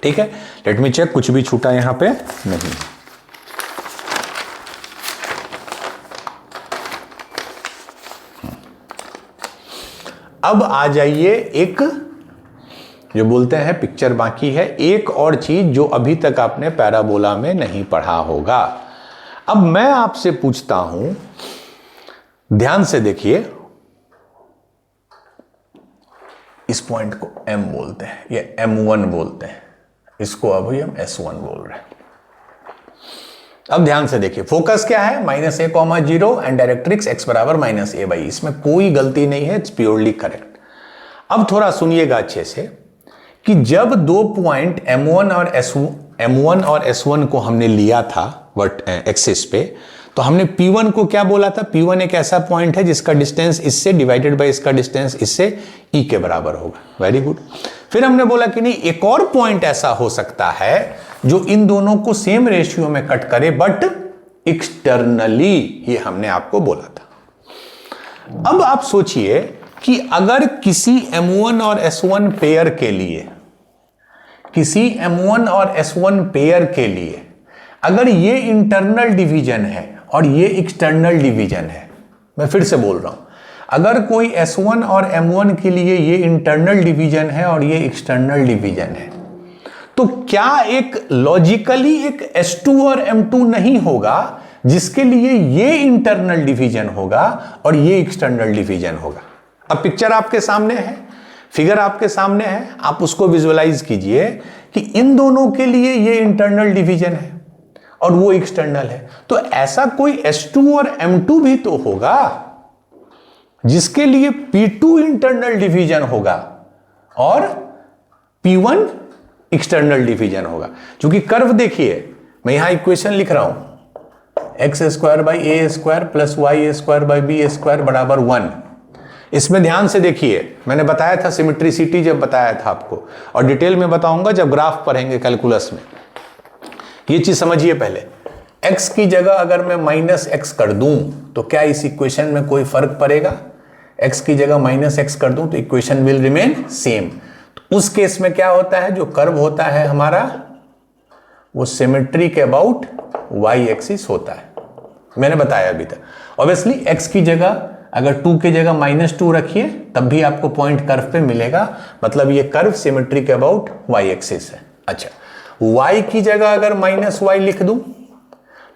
ठीक है, लेट मी चेक, कुछ भी छूटा यहां पे नहीं। अब आ जाइए, एक जो बोलते हैं पिक्चर बाकी है, एक और चीज जो अभी तक आपने पैराबोला में नहीं पढ़ा होगा। अब मैं आपसे पूछता हूं, ध्यान से देखिए, इस पॉइंट को M बोलते हैं, ये M1 बोलते हैं, इसको अभी हम S1 बोल रहे हैं। अब ध्यान से देखिए, फोकस क्या है, minus A comma 0 and directrix x बराबर माइनस ए बाई, इसमें कोई गलती नहीं है, इट्स प्योरली करेक्ट। अब थोड़ा सुनिएगा अच्छे से कि जब दो पॉइंट M1 और S1 को हमने लिया था एक्सिस पे, तो हमने P1 को क्या बोला था, P1 एक ऐसा पॉइंट है जिसका डिस्टेंस इससे डिवाइडेड बाय इसका डिस्टेंस इससे E के बराबर होगा। Very good. फिर हमने बोला कि नहीं, एक और पॉइंट ऐसा हो सकता है जो इन दोनों को सेम रेशियो में कट करे बट एक्सटर्नली, ये हमने आपको बोला था। अब आप सोचिए कि अगर किसी M1 और S1 पेयर के लिए, किसी M1 और S1 पेयर के लिए अगर ये इंटरनल डिवीजन है और ये एक्सटर्नल डिवीजन है, मैं फिर से बोल रहा हूं, अगर कोई S1 और M1 के लिए ये इंटरनल डिवीजन है और ये एक्सटर्नल डिवीजन है, तो क्या एक लॉजिकली एक S2 और M2 नहीं होगा जिसके लिए ये इंटरनल डिवीजन होगा और ये एक्सटर्नल डिवीजन होगा? अब पिक्चर आपके सामने है, फिगर आपके सामने है, आप उसको विजुअलाइज कीजिए कि इन दोनों के लिए ये इंटरनल डिवीजन है और वो एक्सटर्नल है, तो ऐसा कोई S2 और M2 भी तो होगा जिसके लिए P2 इंटरनल डिवीजन होगा और P1 एक्सटर्नल डिवीजन होगा। क्योंकि कर्व देखिए, मैं यहां इक्वेशन लिख रहा हूं, x square by a square plus y square by b square बराबर 1। इसमें ध्यान से देखिए, मैंने बताया था सिमेट्रिसिटी जब बताया था आपको, और डिटेल में बताऊंगा जब ग्राफ पढ़ेंगे कैलकुलस में। ये चीज समझिए पहले, x की जगह अगर मैं माइनस एक्स कर दूं तो क्या इस इक्वेशन में कोई फर्क पड़ेगा? x की जगह माइनस एक्स कर दूं तो इक्वेशन विल रिमेन सेम। तो उस केस में क्या होता है, जो कर्व होता है हमारा वो सिमेट्री के अबाउट y एक्सिस होता है, मैंने बताया अभी तक। ऑब्वियसली x की जगह अगर 2 की जगह -2 रखिए तब भी आपको पॉइंट कर्व पे मिलेगा, मतलब ये कर्व सिमेट्री के अबाउट y एक्सिस है। अच्छा, y की जगह अगर -y लिख दूं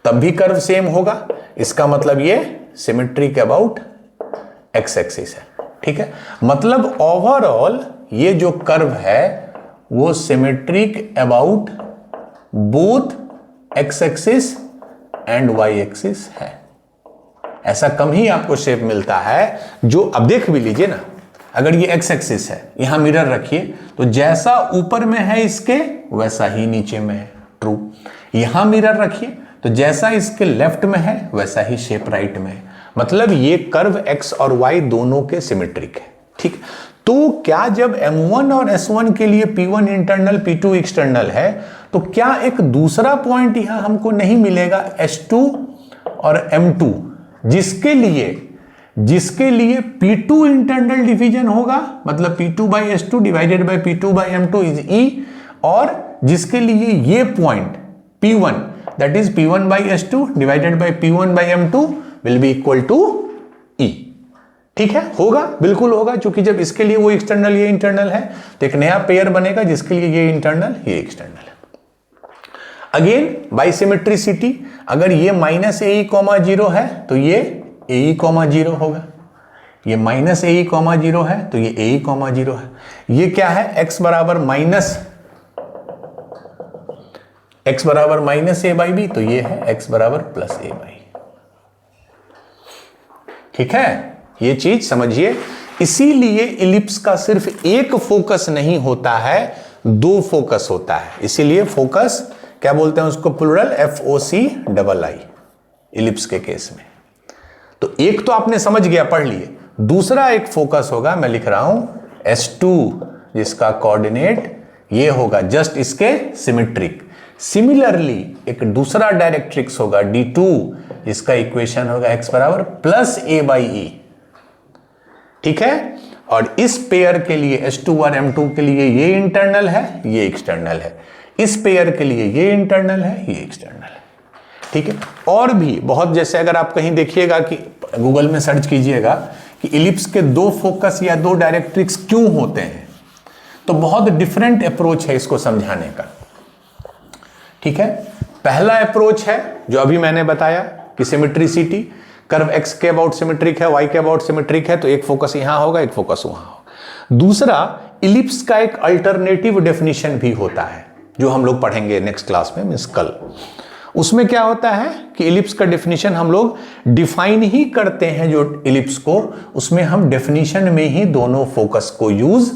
तब भी कर्व सेम होगा, इसका मतलब ये सिमेट्री के अबाउट x एक्सिस है। ठीक है, मतलब ओवरऑल ये जो कर्व है वो symmetric about both x axis and y axis है। ऐसा कम ही आपको शेप मिलता है जो, अब देख भी लीजिए ना, अगर ये x एक्सिस है, यहां मिरर रखिए तो जैसा ऊपर में है इसके वैसा ही नीचे में है, ट्रू। यहां मिरर रखिए तो जैसा इसके लेफ्ट में है वैसा ही शेप राइट में है, मतलब ये कर्व x और y दोनों के सिमेट्रिक है। ठीक, तो क्या जब M1 और S1 के लिए P1 इंटरनल P2 एक्सटर्नल है, तो क्या एक दूसरा पॉइंट यहां हमको नहीं मिलेगा S2 और M2 जिसके लिए P2 इंटरनल डिवीजन होगा, मतलब P2 by S2 divided by P2 by M2 is E, और जिसके लिए ये point P1 that is P1 by S2 divided by P1 by M2 will be equal to E। ठीक है, होगा, बिल्कुल होगा, क्योंकि जब इसके लिए वो एक्सटर्नल ये इंटरनल है तो एक नया पेयर बनेगा जिसके लिए ये इंटरनल ये एक्सटर्नल है। अगेन बाई सिमेट्रिसिटी, अगर ये -AE, 0 है तो ये AE, 0 होगा, ये -AE, 0 है तो ये AE, 0 है। ये क्या है, x बराबर माइनस a बाई बी, तो ये है x बराबर प्लस a बाई। ठीक है, ये चीज समझिए। इसीलिए इलिप्स का सिर्फ एक फोकस नहीं होता है, दो फोकस होता है। इसीलिए फोकस क्या बोलते हैं उसको, प्लुरल, FOCII इलिप्स के केस में। तो एक तो आपने समझ गया, पढ़ लिए। दूसरा एक फोकस होगा, मैं लिख रहा हूं S2, जिसका कोऑर्डिनेट ये होगा जस्ट इसके सिमेट्रिक। सिमिलरली एक दूसरा डायरेक्ट्रिक्स होगा D2, जिसका इक्वेशन होगा x बराबर +a/e। ठीक है, और इस पेयर के लिए S2 और M2 के लिए ये इंटरनल है, ये एक्सटर्नल है। इस पेयर के लिए ये इंटरनल है, ये एक्सटर्नल है। ठीक है, और भी बहुत, जैसे अगर आप कहीं देखिएगा कि गूगल में सर्च कीजिएगा कि इलिप्स के दो फोकस या दो डायरेक्ट्रिक्स क्यों होते हैं, तो बहुत डिफरेंट अप्रोच है इसको समझाने का। ठीक है, पहला अप्रोच है जो अभी मैंने बताया कि सिमेट्रिसिटी, कर्व x के अबाउट सिमेट्रिक है, y के अबाउट सिमेट्रिक है, तो एक फोकस यहां होगा, एक फोकस वहां होगा। दूसरा, इलिप्स का एक अल्टरनेटिव डेफिनेशन भी होता है जो हम लोग पढ़ेंगे नेक्स्ट क्लास में, मींस कल। उसमें क्या होता है कि इलिप्स का डेफिनेशन हम लोग डिफाइन ही करते हैं जो इलिप्स को, उसमें हम डेफिनेशन में ही दोनों फोकस को यूज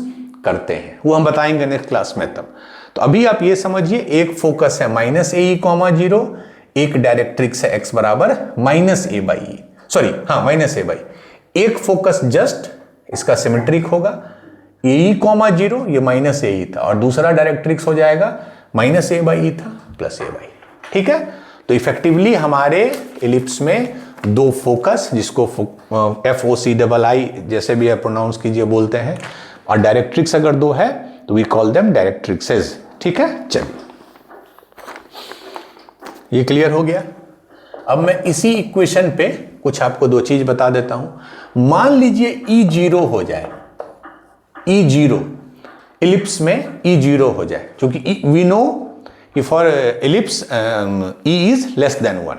करते हैं, वो हम बताएंगे नेक्स्ट क्लास में तब। तो अभी आप ये समझिए, एक फोकस है -AE, 0, एक डायरेक्ट्रिक्स है x बराबर -a/e, सॉरी हाँ -a/e। एक फोकस जस्ट इसका सिमेट्रिक होगा, AE, 0, ये -AE था, और दूसरा डायरेक्ट्रिक्स हो जाएगा -a/e था +a/e। ठीक है, तो इफेक्टिवली हमारे इलिप्स में दो फोकस, जिसको FOCII जैसे भी आप प्रोनाउंस कीजिए बोलते हैं, और डायरेक्ट्रिक्स अगर दो है तो वी कॉल देम डायरेक्ट्रिक्सेस। ठीक है, चलिए ये क्लियर हो गया। अब मैं इसी इक्वेशन पे कुछ आपको दो चीज बता देता हूं। मान लीजिए E0 हो जाए, E0 इलिप्स में E0 हो जाए, क्योंकि वी नो कि for ellipse E is less than 1।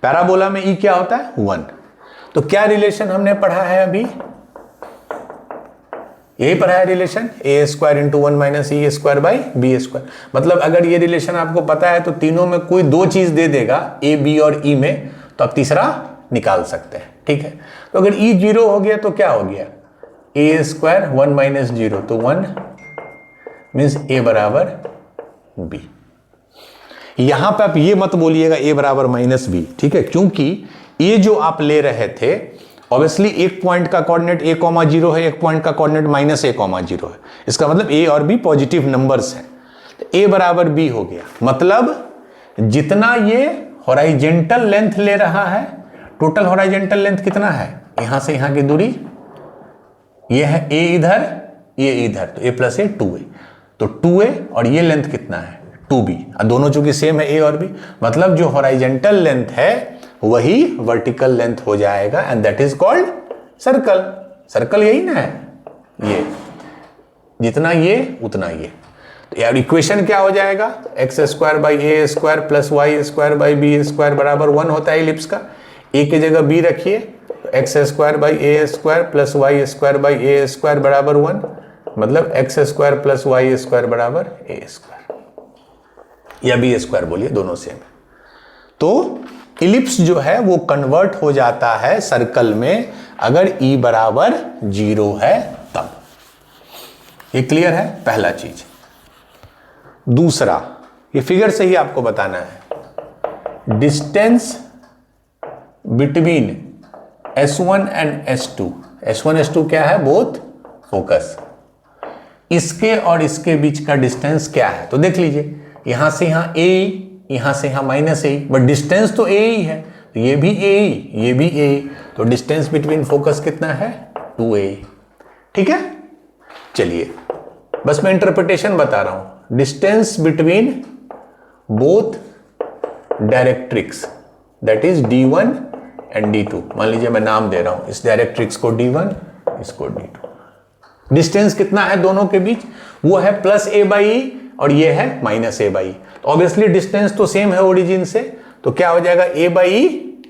Parabola में E क्या होता है, 1। तो क्या रिलेशन हमने पढ़ा है अभी, यही पढ़ा है रिलेशन, a² × 1 - e² / b²। मतलब अगर ये रिलेशन आपको पता है तो तीनों में कोई दो चीज दे देगा, a, b और e में, तो आप तीसरा निकाल सकते हैं। ठीक है, तो अगर E0 हो गया तो क्या हो गया, a² 1 - 0, तो 1 मीन्स a बराबर b। यहां पे आप ये मत बोलिएगा a बराबर -b, ठीक है, क्योंकि ये जो आप ले रहे थे ऑब्वियसली एक पॉइंट का कोऑर्डिनेट a, 0 है, एक पॉइंट का कोऑर्डिनेट -a, 0 है। इसका मतलब a और b पॉजिटिव नंबर्स हैं, तो a बराबर b हो गया। मतलब जितना ये हॉराइजेंटल लेंथ ले रहा है, टोटल हॉराइजेंटल लेंथ कितना है, यहां से यहां की दूरी, ये है a इधर, ये इधर, तो a + a 2a, तो 2a, और ये लेंथ कितना है 2b। दोनों चूंकि सेम है a और b, मतलब जो हॉराइजेंटल लेंथ है वही वर्टिकल लेंथ हो जाएगा, and that is called circle. Circle यही ना है, ये जितना ये उतना ये। तो यार इक्वेशन क्या हो जाएगा, x² / a² + y² / b² बराबर 1 होता है इलिप्स का। a की जगह b रखिए, तो x² / a² + y² / a² बराबर 1, मतलब x² + y² बराबर a², या b² बोलिए, दोनों सेम है। तो इलिप्स जो है वो कन्वर्ट हो जाता है सर्कल में अगर E बराबर 0 है तब। ये क्लियर है, पहला चीज। दूसरा, ये फिगर से ही आपको बताना है, distance between S1 and S2। S1 S2 क्या है, बोथ फोकस। इसके और इसके बीच का डिस्टेंस क्या है, तो देख लीजिए, यहां से यहां a, यहां से यहां -a, बट डिस्टेंस तो a ही है, तो ये भी a, ये भी a, तो डिस्टेंस बिटवीन फोकस कितना है 2a। ठीक है, चलिए बस मैं इंटरप्रिटेशन बता रहा हूं। Distance between both directrix, that is D1 and D2। मान लीजिए मैं नाम दे रहा हूं, इस डायरेक्ट्रिक्स को D1, इसको D2। डिस्टेंस कितना है दोनों के बीच, वो है +a/e, और ये है -a/e। तो ऑब्वियसली डिस्टेंस तो सेम है ओरिजिन से, तो क्या हो जाएगा a/e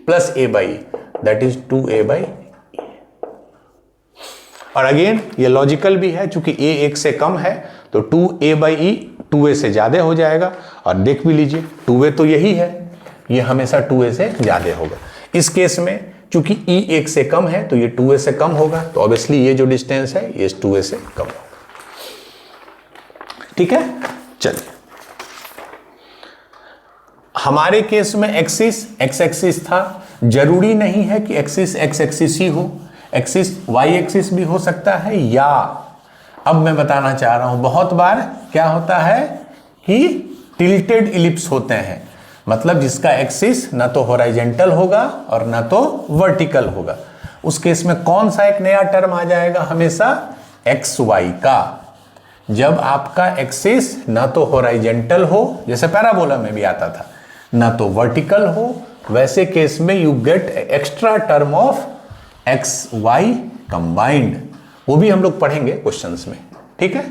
+ a/e, that is 2a/e। और अगेन ये लॉजिकल भी है, चूंकि a 1 से कम है तो 2a/e 2a से ज्यादा हो जाएगा। और देख भी लीजिए 2a तो यही है, ये हमेशा 2a से ज्यादा होगा। इस केस में चूंकि ई 1 से कम है तो ये 2a से कम होगा, तो ऑब्वियसली ये जो डिस्टेंस है ये 2a से कम होगा। ठीक है, चलिए हमारे केस में एक्सिस एक्स एक्सिस था, जरूरी नहीं है कि एक्सिस एक्स एक्सिस ही हो, एक्सिस वाई एक्सिस भी हो सकता है। या अब मैं बताना चाह रहा हूं, बहुत बार क्या होता है कि टिल्टेड इलिप्स होते हैं, मतलब जिसका एक्सिस ना तो हॉरिजॉन्टल होगा और ना तो वर्टिकल होगा। उस केस में कौन सा एक नया टर्म आ जाएगा हमेशा, एक्स वाई का। जब आपका एक्सिस ना तो हॉरिजॉन्टल हो, जैसे पैराबोला में भी आता था, ना तो वर्टिकल हो, वैसे केस में you get extra term of x y combined. वो भी हम लोग पढ़ेंगे क्वेश्चंस में। ठीक है,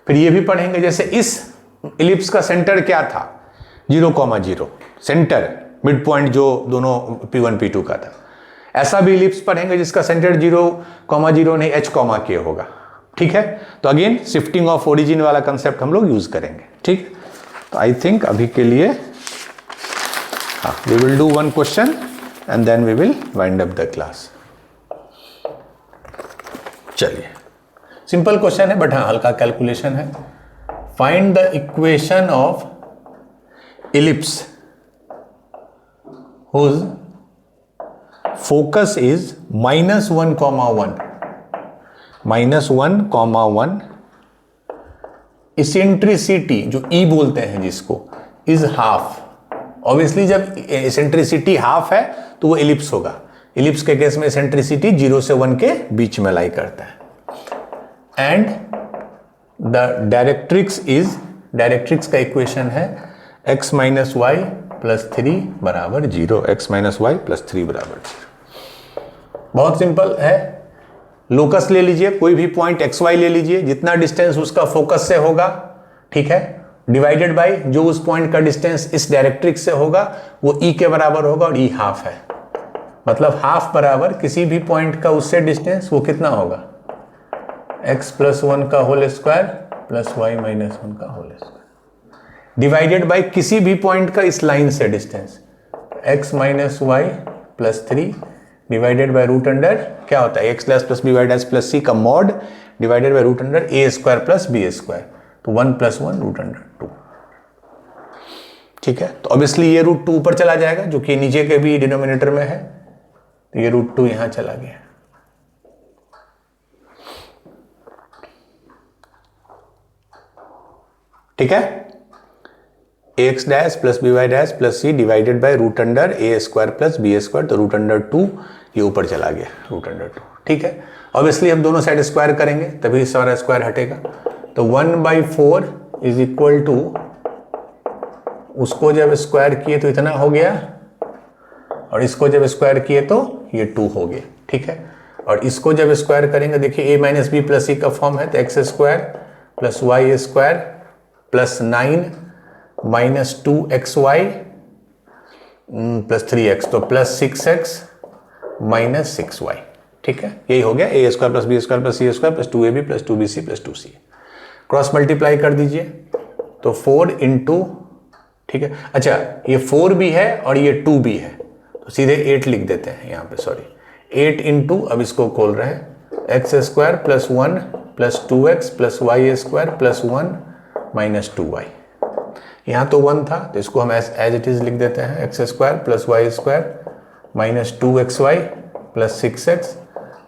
फिर ये भी पढ़ेंगे, जैसे इस इलिप्स का सेंटर क्या था, 0,0 सेंटर मिड पॉइंट जो दोनों P1 P2 का था। ऐसा भी इलिप्स पढ़ेंगे जिसका सेंटर 0,0 नहीं h,k होगा। ठीक है, तो अगेन शिफ्टिंग ऑफ ओरिजिन वाला कंसेप्ट हम लोग यूज करेंगे। ठीक, तो आई थिंक अभी के लिए we will do one question and then we will wind up the class. चलिए, सिंपल क्वेश्चन है बट हाँ हल्का कैलकुलेशन है। Find the equation of ellipse whose focus is -1,1 eccentricity जो E बोलते हैं जिसको, इज हाफ। ऑब्वियसली जब इसेंट्रिसिटी हाफ है तो वो इलिप्स होगा। इलिप्स के केस में इसेंट्रिसिटी 0 से 1 के बीच में लाई करता है। And the directrix is, directrix का इक्वेशन है x माइनस वाई प्लस 3 बराबर 0, x माइनस वाई प्लस 3 बराबर 0। बहुत सिंपल है। लोकस ले लीजिए, कोई भी पॉइंट एक्स वाई ले लीजिए, जितना डिस्टेंस उसका फोकस से होगा, ठीक है, डिवाइडेड बाय जो उस पॉइंट का डिस्टेंस इस डायरेक्ट्रिक्स से होगा वो ई के बराबर होगा, और ई हाफ है। मतलब हाफ बराबर किसी भी पॉइंट का उससे डिस्टेंस वो कितना होगा, x प्लस 1 का whole square plus y minus 1 का होल स्क्वायर, डिवाइडेड बाय किसी भी पॉइंट का इस लाइन से distance, x minus y plus 3 divided by root under क्या होता है, x plus b y dash plus c का mod divided by root under a square plus b square, तो 1 प्लस 1 रूट अंडर 2। ठीक है, तो ऑब्वियसली ये रूट 2 ऊपर चला जाएगा जो कि नीचे के भी डिनोमिनेटर में है, तो ये रूट 2 यहां चला गया। ठीक है, x dash plus b y dash plus c divided by root under a square plus b square, तो रूट अंडर 2 ये ऊपर चला गया, रूट अंडर 2। ठीक है, ऑब्वियसली हम दोनों साइड स्क्वायर करेंगे तभी सारा स्क्वायर हटेगा, तो 1/4 इज इक्वल टू, उसको जब स्क्वायर किए तो इतना हो गया, और इसको जब स्क्वायर किए तो ये 2 हो गए। ठीक है, और इसको जब स्क्वायर करेंगे, देखिए a minus b plus c का फॉर्म है, तो x square plus y square plus 9 minus 2xy plus 3x, तो प्लस 6x माइनस 6y। ठीक है, यही हो गया a square plus b square plus c square plus 2ab plus 2bc plus 2c। Cross multiply कर दीजिए तो 4 इंटू, ठीक है, अच्छा ये 4 भी है और ये 2 भी है, तो सीधे 8 लिख देते हैं यहाँ पे, सॉरी 8 इंटू, अब इसको खोल रहे हैं, x square plus 1 plus 2x plus y square plus 1 minus 2y। यहाँ तो 1 था तो इसको हम एज इट इज लिख देते हैं, x square plus y square minus 2xy plus 6x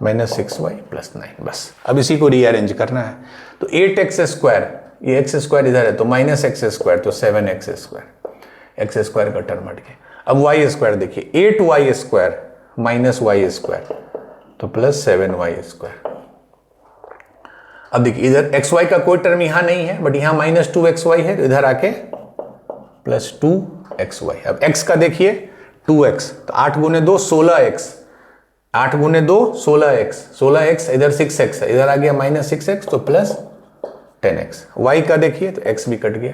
minus 6y plus 9। बस अब इसी को रीअरेंज करना है, तो 8x स्क्वायर, ये एक्स स्क्वायर इधर है तो माइनस एक्स स्क्वायर, तो 7x स्क्वायर, एक्स स्क्वायर का टर्म हट गया। अब वाई स्क्वायर देखिए, 8y square minus y square, तो प्लस 7y स्क्वायर। अब देखिए इधर xy का कोई टर्म यहां नहीं है, बट यहां माइनस 2xy है, तो इधर आके प्लस 2xy। अब x का देखिए 2x, तो 8 गुने 2 16x, 8 गुने 2 16x, 16x इधर 6x है, इधर आ गया माइनस 6x, तो प्लस 10x। y का देखिए तो x भी कट गया,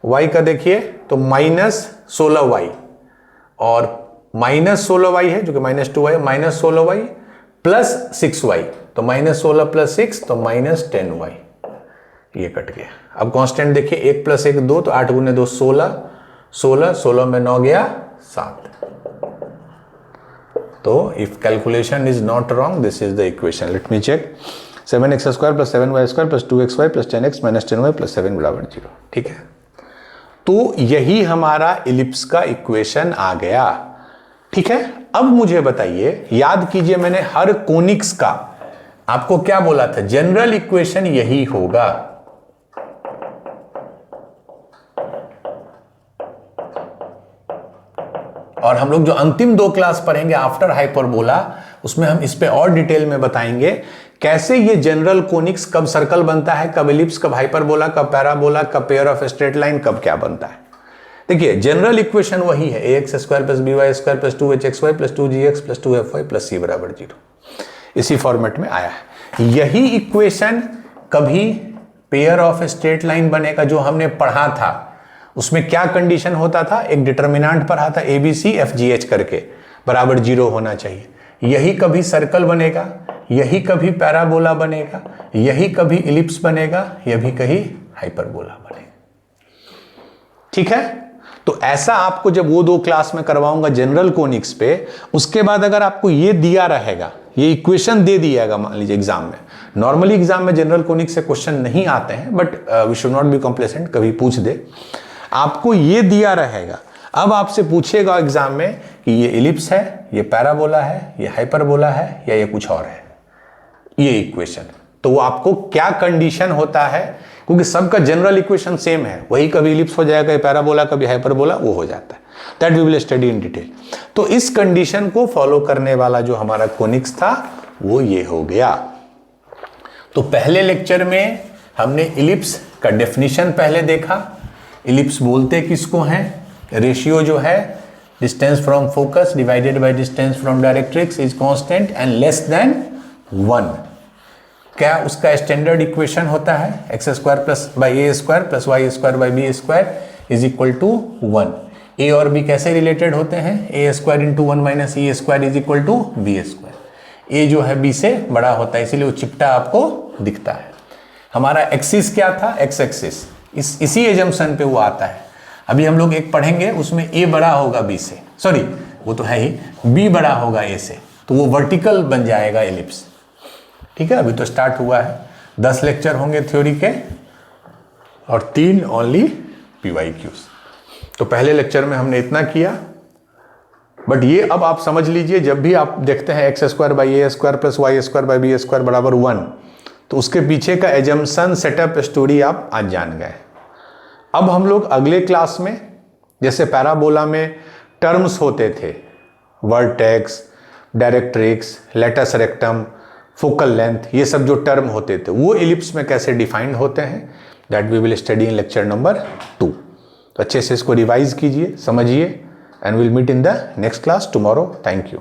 y का देखिए तो माइनस 16y और माइनस 16y है जो कि minus 2y, minus 16y plus 6y, तो माइनस 16 प्लस 6 तो माइनस 10y, ये कट गया। अब कांस्टेंट देखिए 1 प्लस 1 2, तो 8 गुने 2 16, 16 16 में 9 गया 7। तो if calculation is not wrong, this is the equation. Let me check. 7x² + 7y² + 2xy + 10x - 10y + 7 = 0. ठीक है, तो यही हमारा इलिप्स का इक्वेशन आ गया. ठीक है, अब मुझे बताइए, याद कीजिए मैंने हर कोनिक्स का आपको क्या बोला था, जनरल इक्वेशन यही होगा. और हम लोग जो अंतिम 2 क्लास पढ़ेंगे आफ्टर हाइपरबोला, उसमें हम इस पे और डिटेल में बताएंगे कैसे ये जनरल कोनिक्स, कब सर्कल बनता है, कब इलिप्स, कब हाइपरबोला, कब पैराबोला, कब पेयर ऑफ स्ट्रेट लाइन, कब क्या बनता है. देखिए जनरल इक्वेशन वही है, ax² + by² + 2hxy + 2gx + 2fy + c = 0. इसी फॉर्मेट में आया है. यही इक्वेशन कभी पेयर ऑफ स्ट्रेट लाइन बनेगा जो हमने पढ़ा था. उसमें क्या कंडीशन होता था, एक डिटर्मिनेंट पढ़ा था ABCFGH करके बराबर 0 होना चाहिए. यही कभी सर्कल बनेगा, यही कभी पैराबोला बनेगा, यही कभी इलिप्स बनेगा, यही कहीं हाइपरबोला बनेगा. ठीक है, तो ऐसा आपको जब वो 2 क्लास में करवाऊंगा जनरल कोनिक्स पे, उसके बाद अगर आपको ये दिया रहेगा, ये इक्वेशन दे दिएगा मान लीजिए एग्जाम में. नॉर्मली एग्जाम में जनरल कोनिक्स से क्वेश्चन नहीं आते हैं, but we should not be complacent, कभी पूछ दे. आपको ये दिया रहेगा, अब आपसे पूछेगा एग्जाम में कि ये इलिप्स है, ये पैराबोला है, ये हाइपरबोला है, या ये कुछ और है, ये इक्वेशन. तो वो आपको क्या कंडीशन होता है, क्योंकि सबका जनरल इक्वेशन सेम है, वही कभी इलिप्स हो जाएगा, पैराबोला कभी हाइपरबोला, वो हो जाता है. That we will study in detail. तो इस कंडीशन को फॉलो करने वाला जो हमारा कोनिक्स था वो ये हो गया. तो पहले लेक्चर में हमने इलिप्स का डेफिनेशन पहले देखा. इलिप्स बोलते किसको हैं, रेशियो जो है distance from focus divided by distance from directrix is constant and less than 1. क्या उसका स्टैंडर्ड इक्वेशन होता है, x² + a² + y² / b² is equal to 1. a और b कैसे रिलेटेड होते हैं, a² × 1 - e² is equal to b². a जो है b से बड़ा होता है, इसीलिए वो चिपटा आपको दिखता है. हमारा एक्सिस क्या था, x एक्सिस, इसी एजम्पशन पे वो आता है. अभी हम लोग एक पढ़ेंगे उसमें a बड़ा होगा b से, सॉरी वो तो है ही, b बड़ा होगा a से, तो वो वर्टिकल बन जाएगा एलिप्स. ठीक है, अभी तो स्टार्ट हुआ है. 10 लेक्चर होंगे थ्योरी के और 3 ओनली PYQs. तो पहले लेक्चर में हमने इतना किया. बट ये अब आप समझ लीजिए, जब भी आप देखते हैं x² / a² + y² / b² बराबर 1, तो उसके पीछे का एजम्पशन सेटअप स्टोरी आप आज जान गए. अब हम लोग अगले क्लास में, जैसे पैराबोला में टर्म्स होते थे, vertex, directrix, latus rectum, focal length, ये सब जो टर्म होते थे वो इलिप्स में कैसे डिफाइंड होते हैं, that we will study in lecture number 2. तो अच्छे से इसको रिवाइज कीजिए, समझिए, and will meet in the next class tomorrow. Thank you.